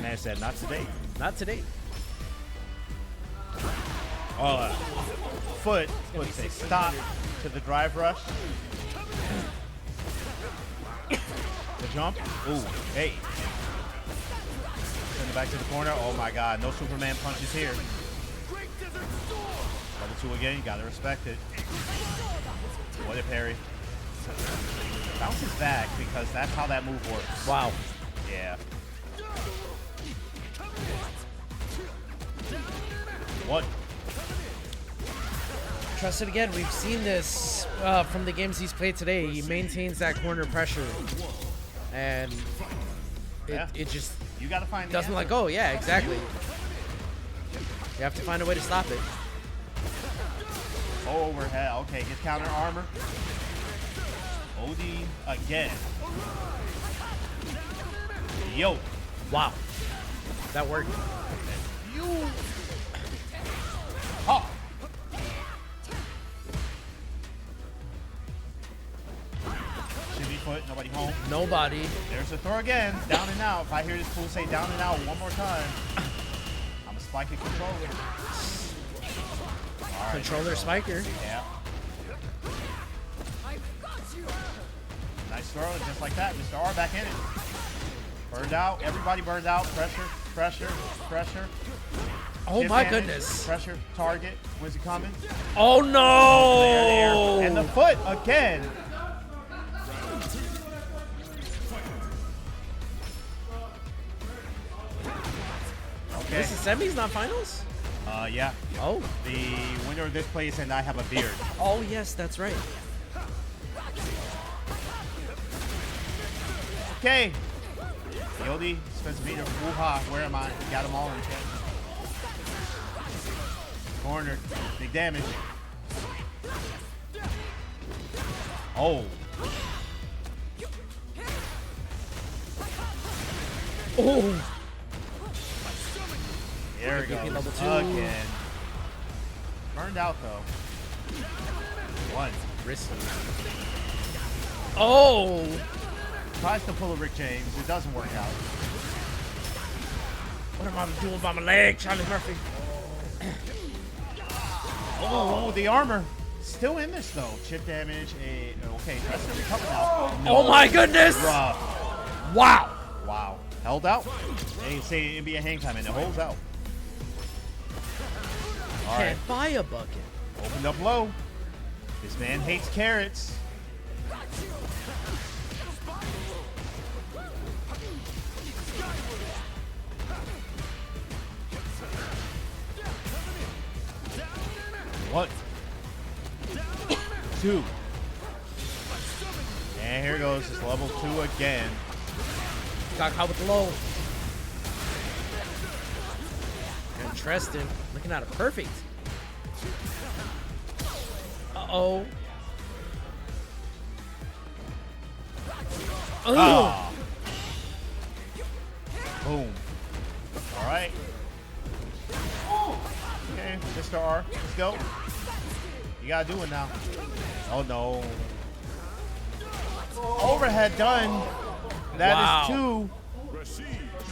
Man said, not today. Not today. Foot puts a stop to the drive rush. The jump. Ooh, hey. Send it back to the corner. Oh my God, no Superman punches here. Level 2 again, you gotta respect it. What a parry. Bounces back because that's how that move works. Wow. Yeah. What? Trusted again, we've seen this from the games he's played today. He maintains that corner pressure. And it just You gotta find the doesn't answer. let go. Yeah, exactly. You have to find a way to stop it. Oh, overhead. Okay, get counter armor. OD again. Yo. Wow. That worked. You. Oh. Shimmy foot, nobody home. Nobody. There's a throw again. Down and out. If I hear this fool say down and out one more time, I'm a spike and controller. All right, Controller spiker. yeah. Nice throw, just like that. Mr. R back in it. Burned out. Everybody burned out. Pressure, pressure, pressure. Oh Chip my damage, goodness. Pressure, target. When's it coming? Oh There, no! there. And the foot again. Okay. This is semis, not finals? Yeah. Oh. The winner of this place and I have a beard. Oh yes, that's right. Okay. Yodi, Spencer Meter, woo-ha, where am I? Got them all in check. Cornered. Big damage. Oh. Oh. There we go. BP level 2. Again. Burned out though. One. Risky. Oh. Tries to pull a Rick James. It doesn't work out. What am I doing by my leg, Charlie Murphy? Oh, the armor. Still in this though. Chip damage. Okay, tries to recover now. Oh my goodness! Rough. Wow. Wow. Held out. They say NBA hang time and it holds out. All right. Can't buy a bucket. Opened up low. This man hates carrots. One. Two. And here goes. It's level 2 again. Got caught with the low. And Treston looking at it perfect. Uh-oh. Oh. Ah. Boom. All right. Okay, Mr. R, let's go. You gotta do it now. Oh no. Overhead done. That is Wow. 2.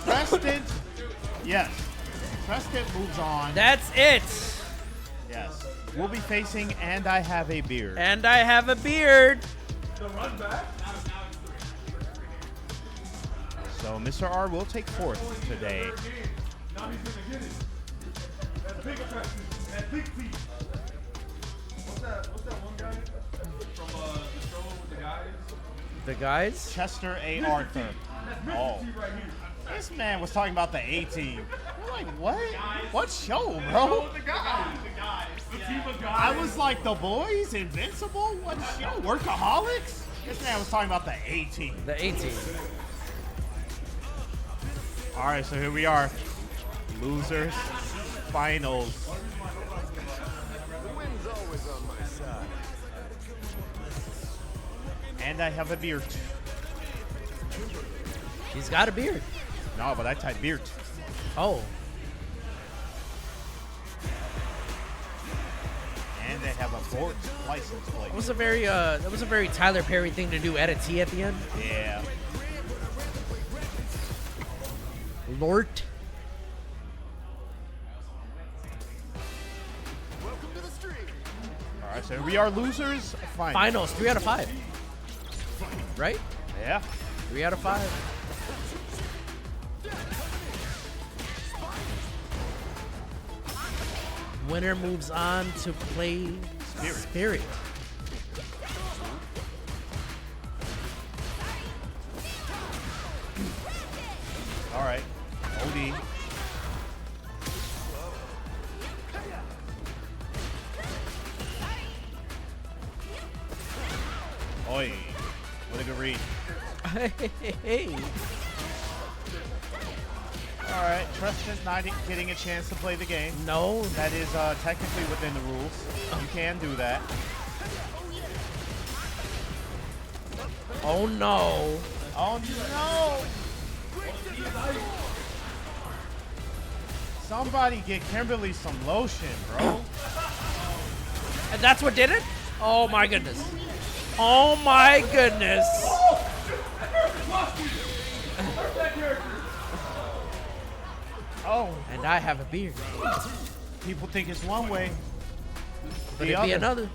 Preston. Yes. Preston moves on. That's it. Yes. We'll be facing And I Have a Beard. And I have a beard. So Mr. R will take 4th today. Now he's gonna get it. That big question. That big feet. What's that one guy from the show with the guys? The guys? Chester A. Arthur. Oh. Right here. This man was talking about the A-Team. I'm like, what? What show, bro? The guys. The team of guys. I was like, the boys, Invincible? What show? Workaholics? This man was talking about the A-Team. The 18. All right, so here we are. Losers finals. And I have a beard. He's got a beard. No, but I type beard. Oh. And they have a Bort license plate. That was a very Tyler Perry thing to do. Add a T at the end. Yeah. Lort. All right, so we are losers finals. Finals. 3 out of 5. Right? Yeah. 3 out of 5. Winner moves on to play Spirit. All right. OD. Oi. What a good read. Hey. All right. Tristan not getting a chance to play the game. No. That is technically within the rules. You can do that. Oh no. Oh no! Somebody get Kimberly some lotion, bro. And that's what did it? Oh my goodness. Oh my goodness. Oh, And I have a beard. people think it's one way. But The it'd be other. another.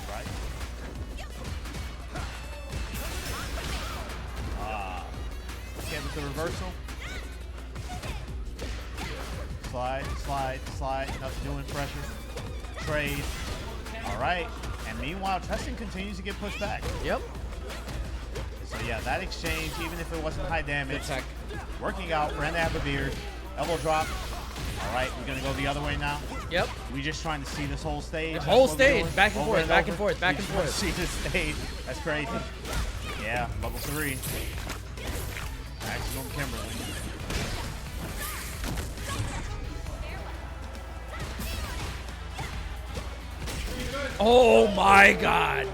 Right? Okay, with the reversal. Slide. Nothing doing pressure. Trade. All right. And meanwhile, Tristan continues to get pushed back. Yep. So yeah, that exchange, even if it wasn't high damage, Good tech. working out for him to have a beard. Elbow drop. All right, we're gonna go the other way now. Yep. We just trying to see this whole stage. The That's whole what we're stage, doing. back and Over forth, back and over. forth, back We and just wanna forth. See this stage. That's crazy. Yeah, level 3. Maximum Kimberly. Oh my god.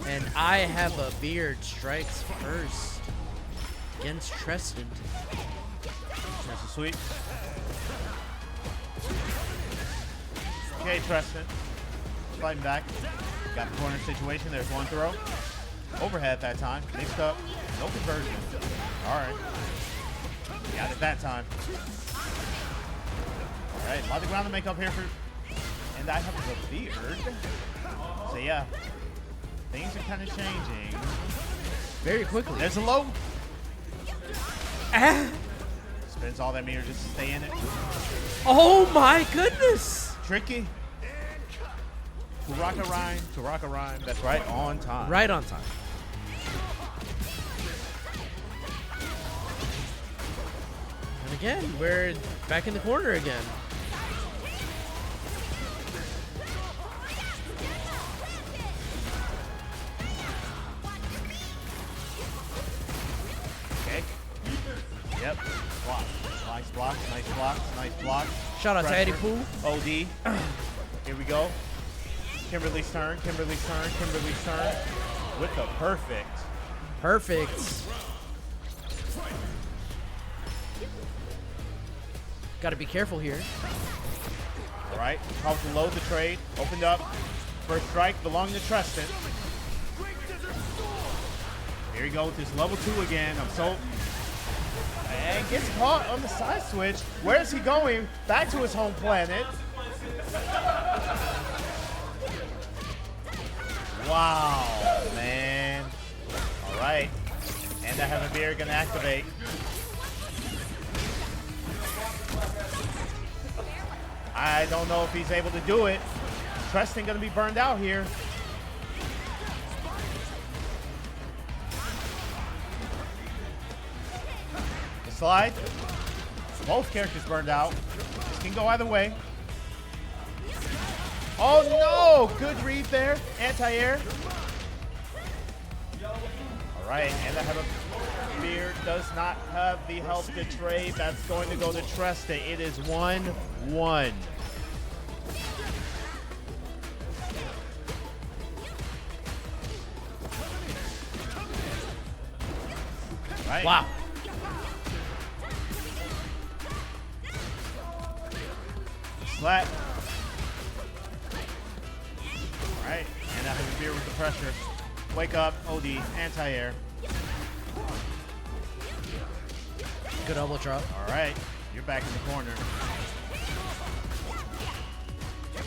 And I have a beard strikes first against Tristan. That's a sweep. Okay, Tristan. Fighting back. Got the corner situation. There's one throw. Overhead that time. Mixed up. No conversion. All right. Got it that time. All right. A lot of ground to make up here for. And I have a beard. So yeah. Things are kind of changing. Very quickly. There's a low. Ah. Spends all that meter just to stay in it. Oh my goodness. Tricky. Kuraka rhyme. That's right on time. Right on time. And again, we're back in the corner again. Okay. Yep. Block. Nice blocks. Nice blocks. Shout out to Eddie Pooh. OD. Here we go. Kimberly's turn. With the perfect. Perfect. Got to be careful here. All right. Help to load the trade. Opened up. First strike belonging to Tristan. Here we go with this level 2 again. And gets caught on the side switch. Where is he going? Back to his home planet. Wow, man. All right. And I have a beer gonna activate. I don't know if he's able to do it. Treston going to be burned out here. The slide. Both characters burned out. This can go either way. Oh no! Good read there. Anti-air. All right, and I have a beard. Does not have the health to trade. That's going to go to Treston. It is 1-1. Right. Wow. Slap. All right, and I have a beer with the pressure. Wake up, OD, anti-air. Good elbow drop. All right, you're back in the corner.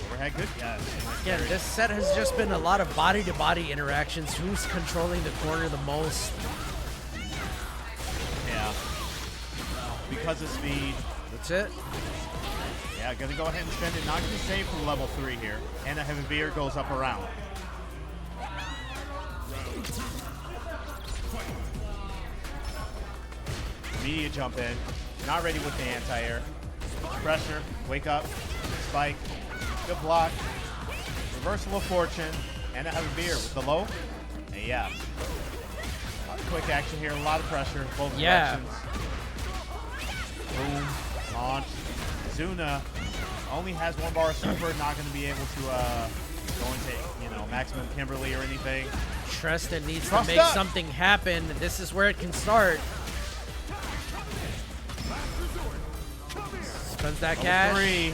Overhead good, yes. Again, this set has just been a lot of body-to-body interactions. Who's controlling the corner the most? Yeah. Because of speed. That's it. Yeah, gonna go ahead and spend it. Not gonna save from level 3 here. And a heavy beer goes up around. Immediate jump in. Not ready with the anti-air. Pressure. Wake up. Spike. Good block. Reversal of fortune. And a heavy beer with the low. And yeah. Quick action here. A lot of pressure. Both directions. Boom. Launch. Zuna only has 1 bar of super, not going to be able to go into, maximum Kimberly or anything. Treston needs Crossed to make up. something happen. This is where it can start. Spends that cash. 3.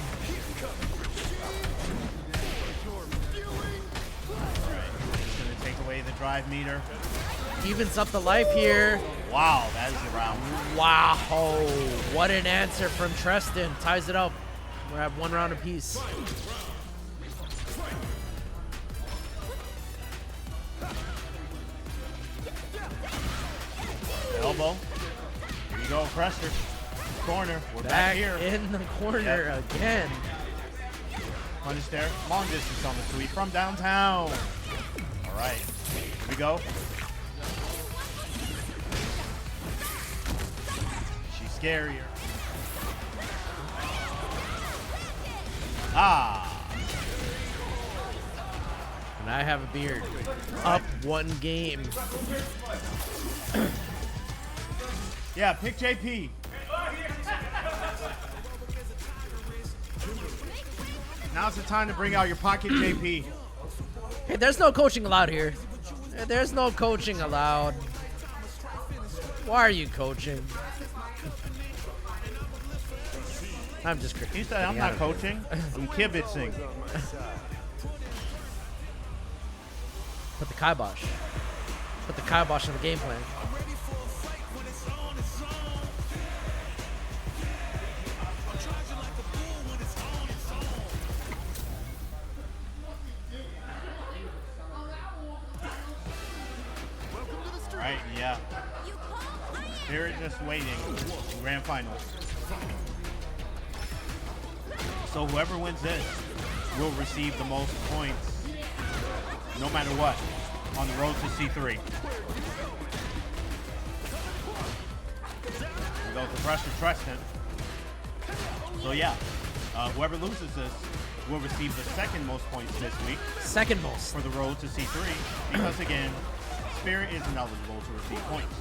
It's going to take away the drive meter. Evens up the life here. Wow, that is a round. Wow. What an answer from Treston. Ties it up. We're at 1 round apiece. Elbow. Here you go, pressure. Corner. We're back Back here. in the corner again. Punish there. Long distance on the sweep from downtown. All right. Here we go. She's scarier. And I have a beard. Up 1 game. Yeah, pick JP. Now's the time to bring out your pocket JP. Hey, there's no coaching allowed here. There's no coaching allowed. Why are you coaching? I'm just kidding. He said, I'm not coaching. I'm kibitzing. Put the kibosh. Put the kibosh on the game plan. Right, yeah. Spirit just waiting. Grand finals. So whoever wins this will receive the most points, no matter what, on the road to C3. We go to pressure Treston. So yeah, whoever loses this will receive the 2nd most points this week Second most. for the road to C3, because again, Spirit isn't eligible to receive points.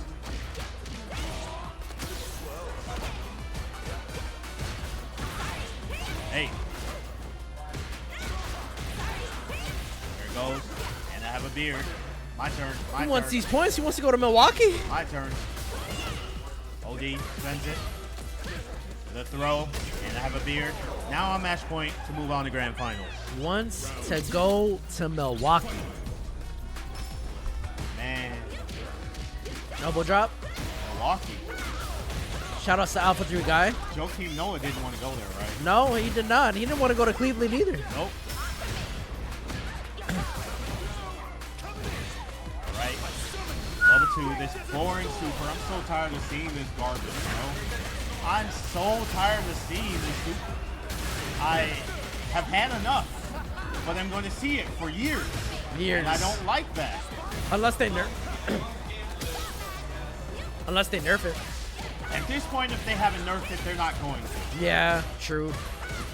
Hey. There it goes. And I have a beard. My turn. My He wants turn. these points. He wants to go to Milwaukee. My turn. OD sends it. The throw. And I have a beard. Now on match point to move on to grand finals. Wants to go to Milwaukee. Man. Elbow drop. Milwaukee. Shout outs to Alpha 3 guy. Joakim Noah didn't want to go there, right? No, he did not. He didn't want to go to Cleveland either. Nope. Alright. Level 2, this boring super. I'm so tired of seeing this garbage, I'm so tired of seeing this super. I have had enough, but I'm going to see it for years. Years. And I don't like that. Unless they nerf. Unless they nerf it. At this point, if they haven't nerfed it, they're not going to. Yeah, true.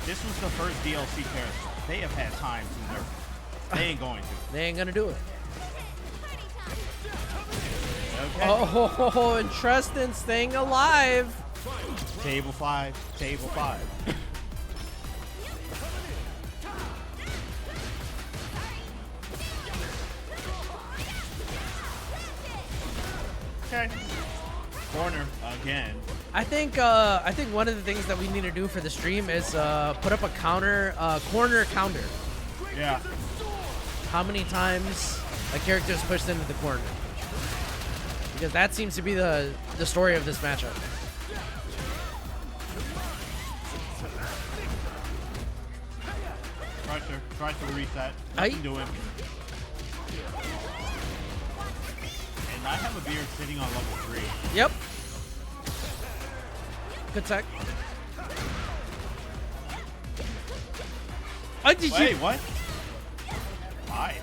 This was the first DLC character. They have had time to nerf it. They ain't going to. They ain't gonna do it. Okay. Oh, and Tristan staying alive. Table 5, table 5. Okay. Corner again. I think one of the things that we need to do for the stream is put up a corner counter. Yeah. How many times a character is pushed into the corner? Because that seems to be the story of this matchup. Try to reset. Aye. Nothing doing. And I have a beard sitting on level 3. Yep. Good tech. Oh, did Wait, you? what? Why?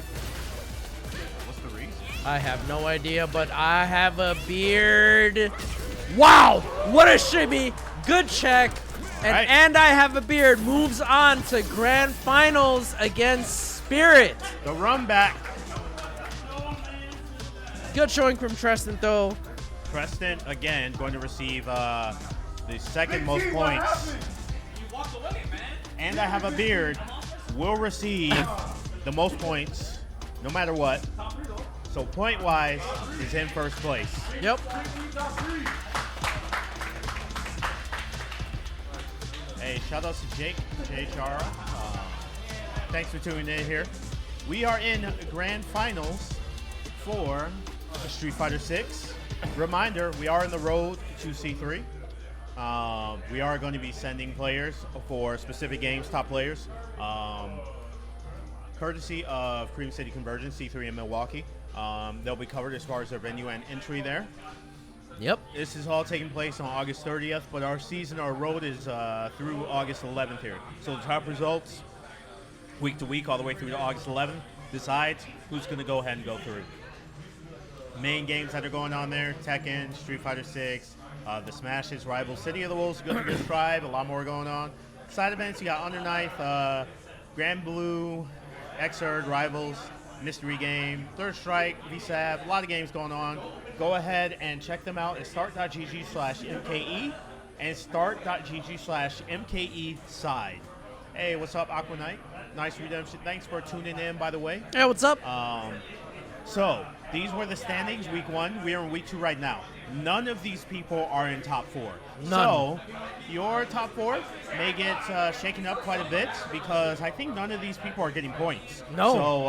What's the reason? I have no idea, but I have a beard. Wow, what a shimmy. Good check. Right. And I have a beard moves on to grand finals against Spirit. The run back. Good showing from Tristan, though. Preston, again, going to receive the second most points. And I have a beard. Will receive the most points, no matter what. So point-wise, he's in first place. Yep. Hey, shout out to Jake, Jay Chara. Thanks for tuning in here. We are in grand finals for Street Fighter 6. Reminder, we are on the road to C3. We are going to be sending players for specific games, top players, courtesy of Cream City Convergence, C3 in Milwaukee. They'll be covered as far as their venue and entry there. Yep. This is all taking place on August 30th, but our road is through August 11th here. So the top results, week to week, all the way through to August 11th, decides who's going to go ahead and go through. Main games that are going on there, Tekken, Street Fighter 6, the Smashes, Rival, City of the Wolves, Good Against Tribe, a lot more going on. Side events, you got Under Knife, Grand Blue, Xrd, Rivals, Mystery Game, Third Strike, VSAV, a lot of games going on. Go ahead and check them out at start.gg/MKE and start.gg/MKE side. Hey, what's up, Aqua Knight? Nice redemption. Thanks for tuning in, by the way. Hey, what's up? So, these were the standings, week 1. We are in week 2 right now. None of these people are in top 4. None. So, your top 4 may get shaken up quite a bit because I think none of these people are getting points. No. So,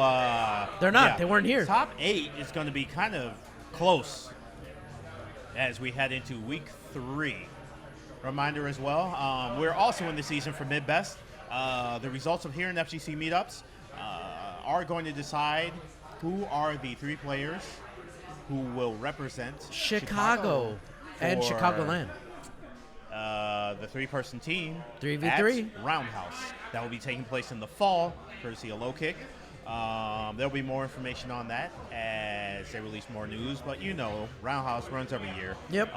They're not. yeah. They weren't here. Top 8 is going to be kind of close as we head into week 3. Reminder as well, we're also in the season for mid-best. The results of here in FGC meetups are going to decide who are the 3 players who will represent Chicago and for, Chicagoland. The 3-person team 3v3 at Roundhouse. That will be taking place in the fall, courtesy of Low Kick. There'll be more information on that as they release more news, but you know, Roundhouse runs every year. Yep.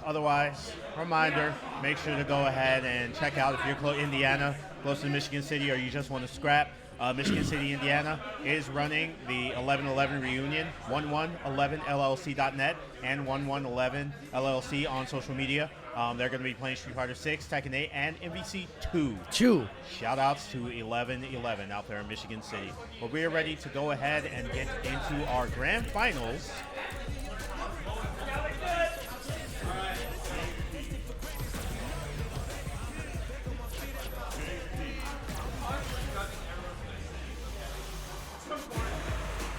Otherwise, reminder, make sure to go ahead and check out if you're Indiana, close to Michigan City, or you just want to scrap. Michigan City, Indiana is running the 11/11 reunion, 1111llc.net and 1111llc on social media. They're going to be playing Street Fighter 6, Tekken 8, and MVC 2. Shout outs to 1111 out there in Michigan City. But we are ready to go ahead and get into our grand finals.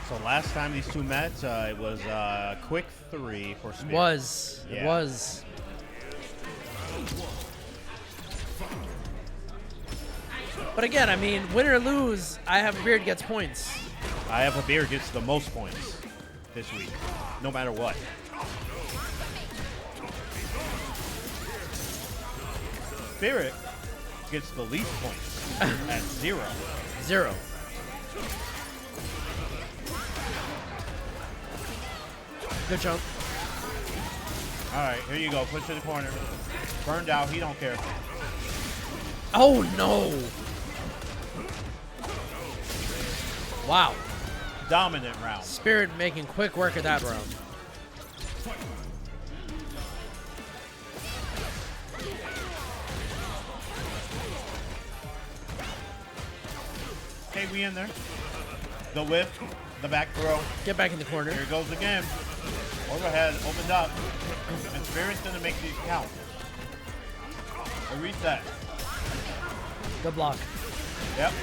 So last time these two met, it was quick 3 for Spirit. It was. But again, I mean, win or lose, I have a beard gets points. I have a beard gets the most points this week, no matter what. Spirit gets the least points at 0. 0. Good jump. All right, here you go. Push to the corner. Burned out. He don't care. Oh no! Wow. Dominant round. Spirit making quick work of that round. Okay, we in there. The whip, the back throw. Get back in the corner. Here it goes again. Overhead, opened up. And Spirit's gonna make these count. A reset. Good block. Yep.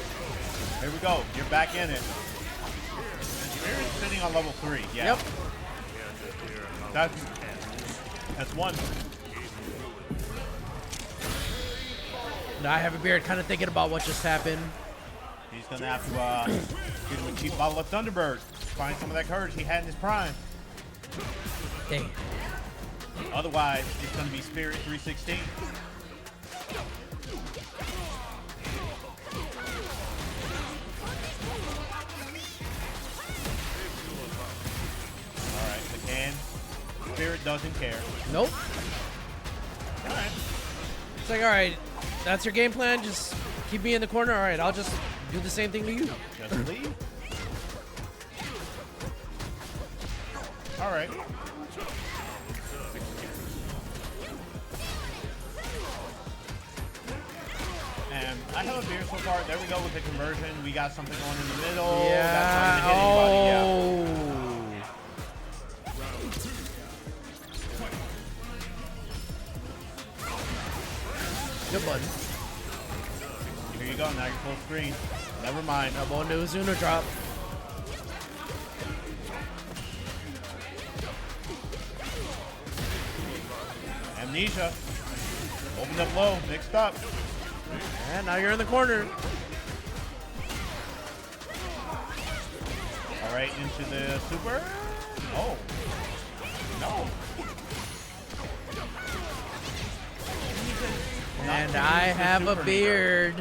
Here we go. You're back in it. And Spirit's sitting on level 3. Yeah. Yep. That's one. Now I have a beard kind of thinking about what just happened. He's gonna have to give him a cheap bottle of Thunderbird. Find some of that courage he had in his prime. Dang. Otherwise, it's gonna be Spirit 316. Alright, the can. Spirit doesn't care. Nope. Alright. It's like, all right, that's your game plan. Just keep me in the corner. All right, I'll just do the same thing to you. Just leave. Alright. And I have a beer so far. There we go with the conversion. We got something going in the middle. That's not gonna hit anybody. Yeah. Good button. Here you go. Now you're full screen. Never mind. Elbow into a Zuno drop. Amnesia. Opened up low. Mixed up. And now you're in the corner. All right, into the super. Oh. No. And I have a beard.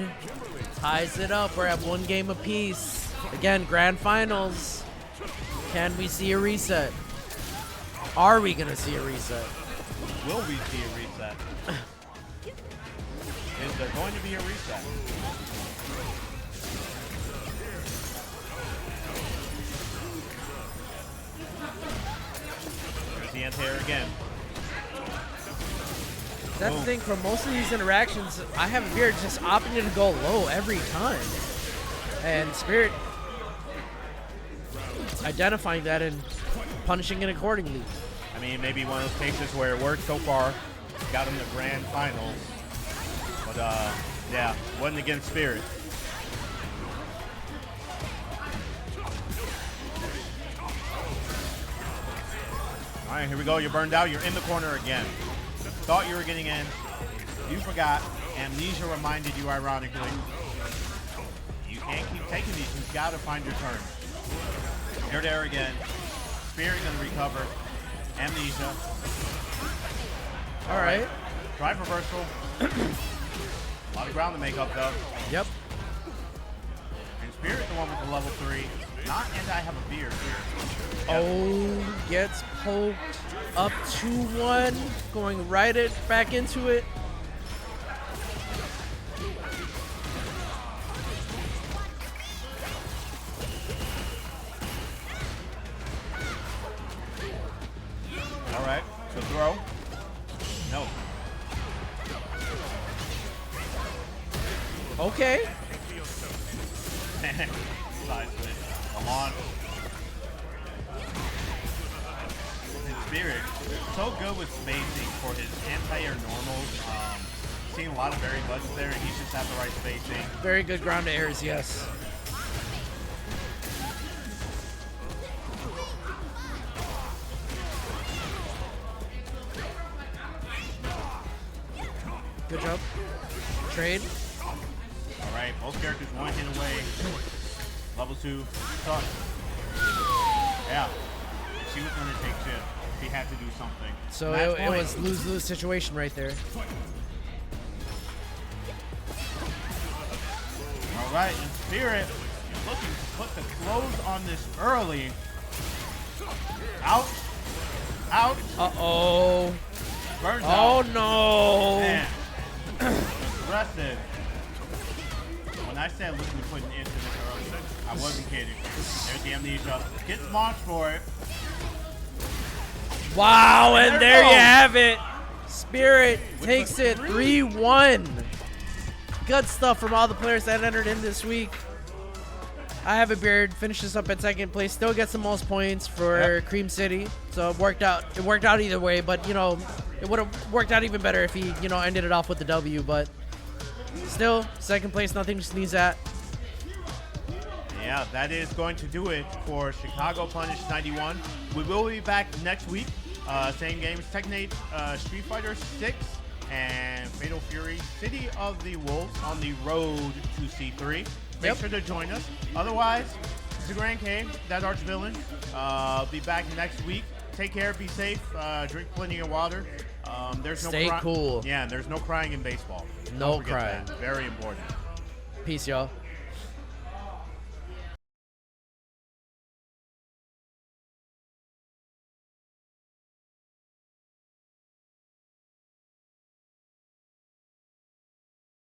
Ties it up. We're at one game apiece. Again, grand finals. Can we see a reset? Are we going to see a reset? Will we see a reset? Is there going to be a reset? There's the anti-air again. That's the thing, for most of these interactions, I have a beard just opting to go low every time. And Spirit identifying that and punishing it accordingly. I mean, maybe one of those cases where it worked so far, got him the grand finals. But, yeah, wasn't against Spirit. All right, here we go. You're burned out. You're in the corner again. Thought you were getting in. You forgot. Amnesia reminded you, ironically. You can't keep taking these. You've got to find your turn. You're there again. Spirit going to recover. Amnesia. All right. Drive reversal. A lot of ground to make up, though. Yep. And Spirit, the one with the level 3. Not and I have a beard here. Yep. Oh, gets poked up 2-1, going back into it. All right, good throw. No. Okay. Side split. Come on. Spirit, so good with spacing for his anti-air normals. Seeing a lot of very buttons there, and he's just have the right spacing. Very good ground to airs, yes. Good job. Trade. All right, both characters one hit away. Level 2, tough. Yeah, she was going to take chip. He had to do something. So Match it point. was lose-lose situation right there. All right, and Spirit looking to put the close on this early. Out. Out. Uh-oh. Burns Oh, out. no. Man. Aggressive. When I said looking to put an end to this early, I wasn't kidding. There's the amnesia. Gets launched for it. Wow, and There there it you goes. have it. Spirit takes it 3-1. Good stuff from all the players that entered in this week. I have a beard. Finishes up at second place. Still gets the most points for Cream City. So it worked out. It worked out either way. But you know, it would have worked out even better if he, you know, ended it off with the W. But still, second place, nothing to sneeze at. Yeah, that is going to do it for Chicago Punish 91. We will be back next week. Same games, Technate, Street Fighter 6, and Fatal Fury, City of the Wolves on the road to C3. Make sure to join us. Otherwise, it's the Grand K, that arch villain. Be back next week. Take care, be safe, drink plenty of water. There's no Stay cool. Yeah, there's no crying in baseball. No Don't forget crying. that. Very important. Peace, y'all.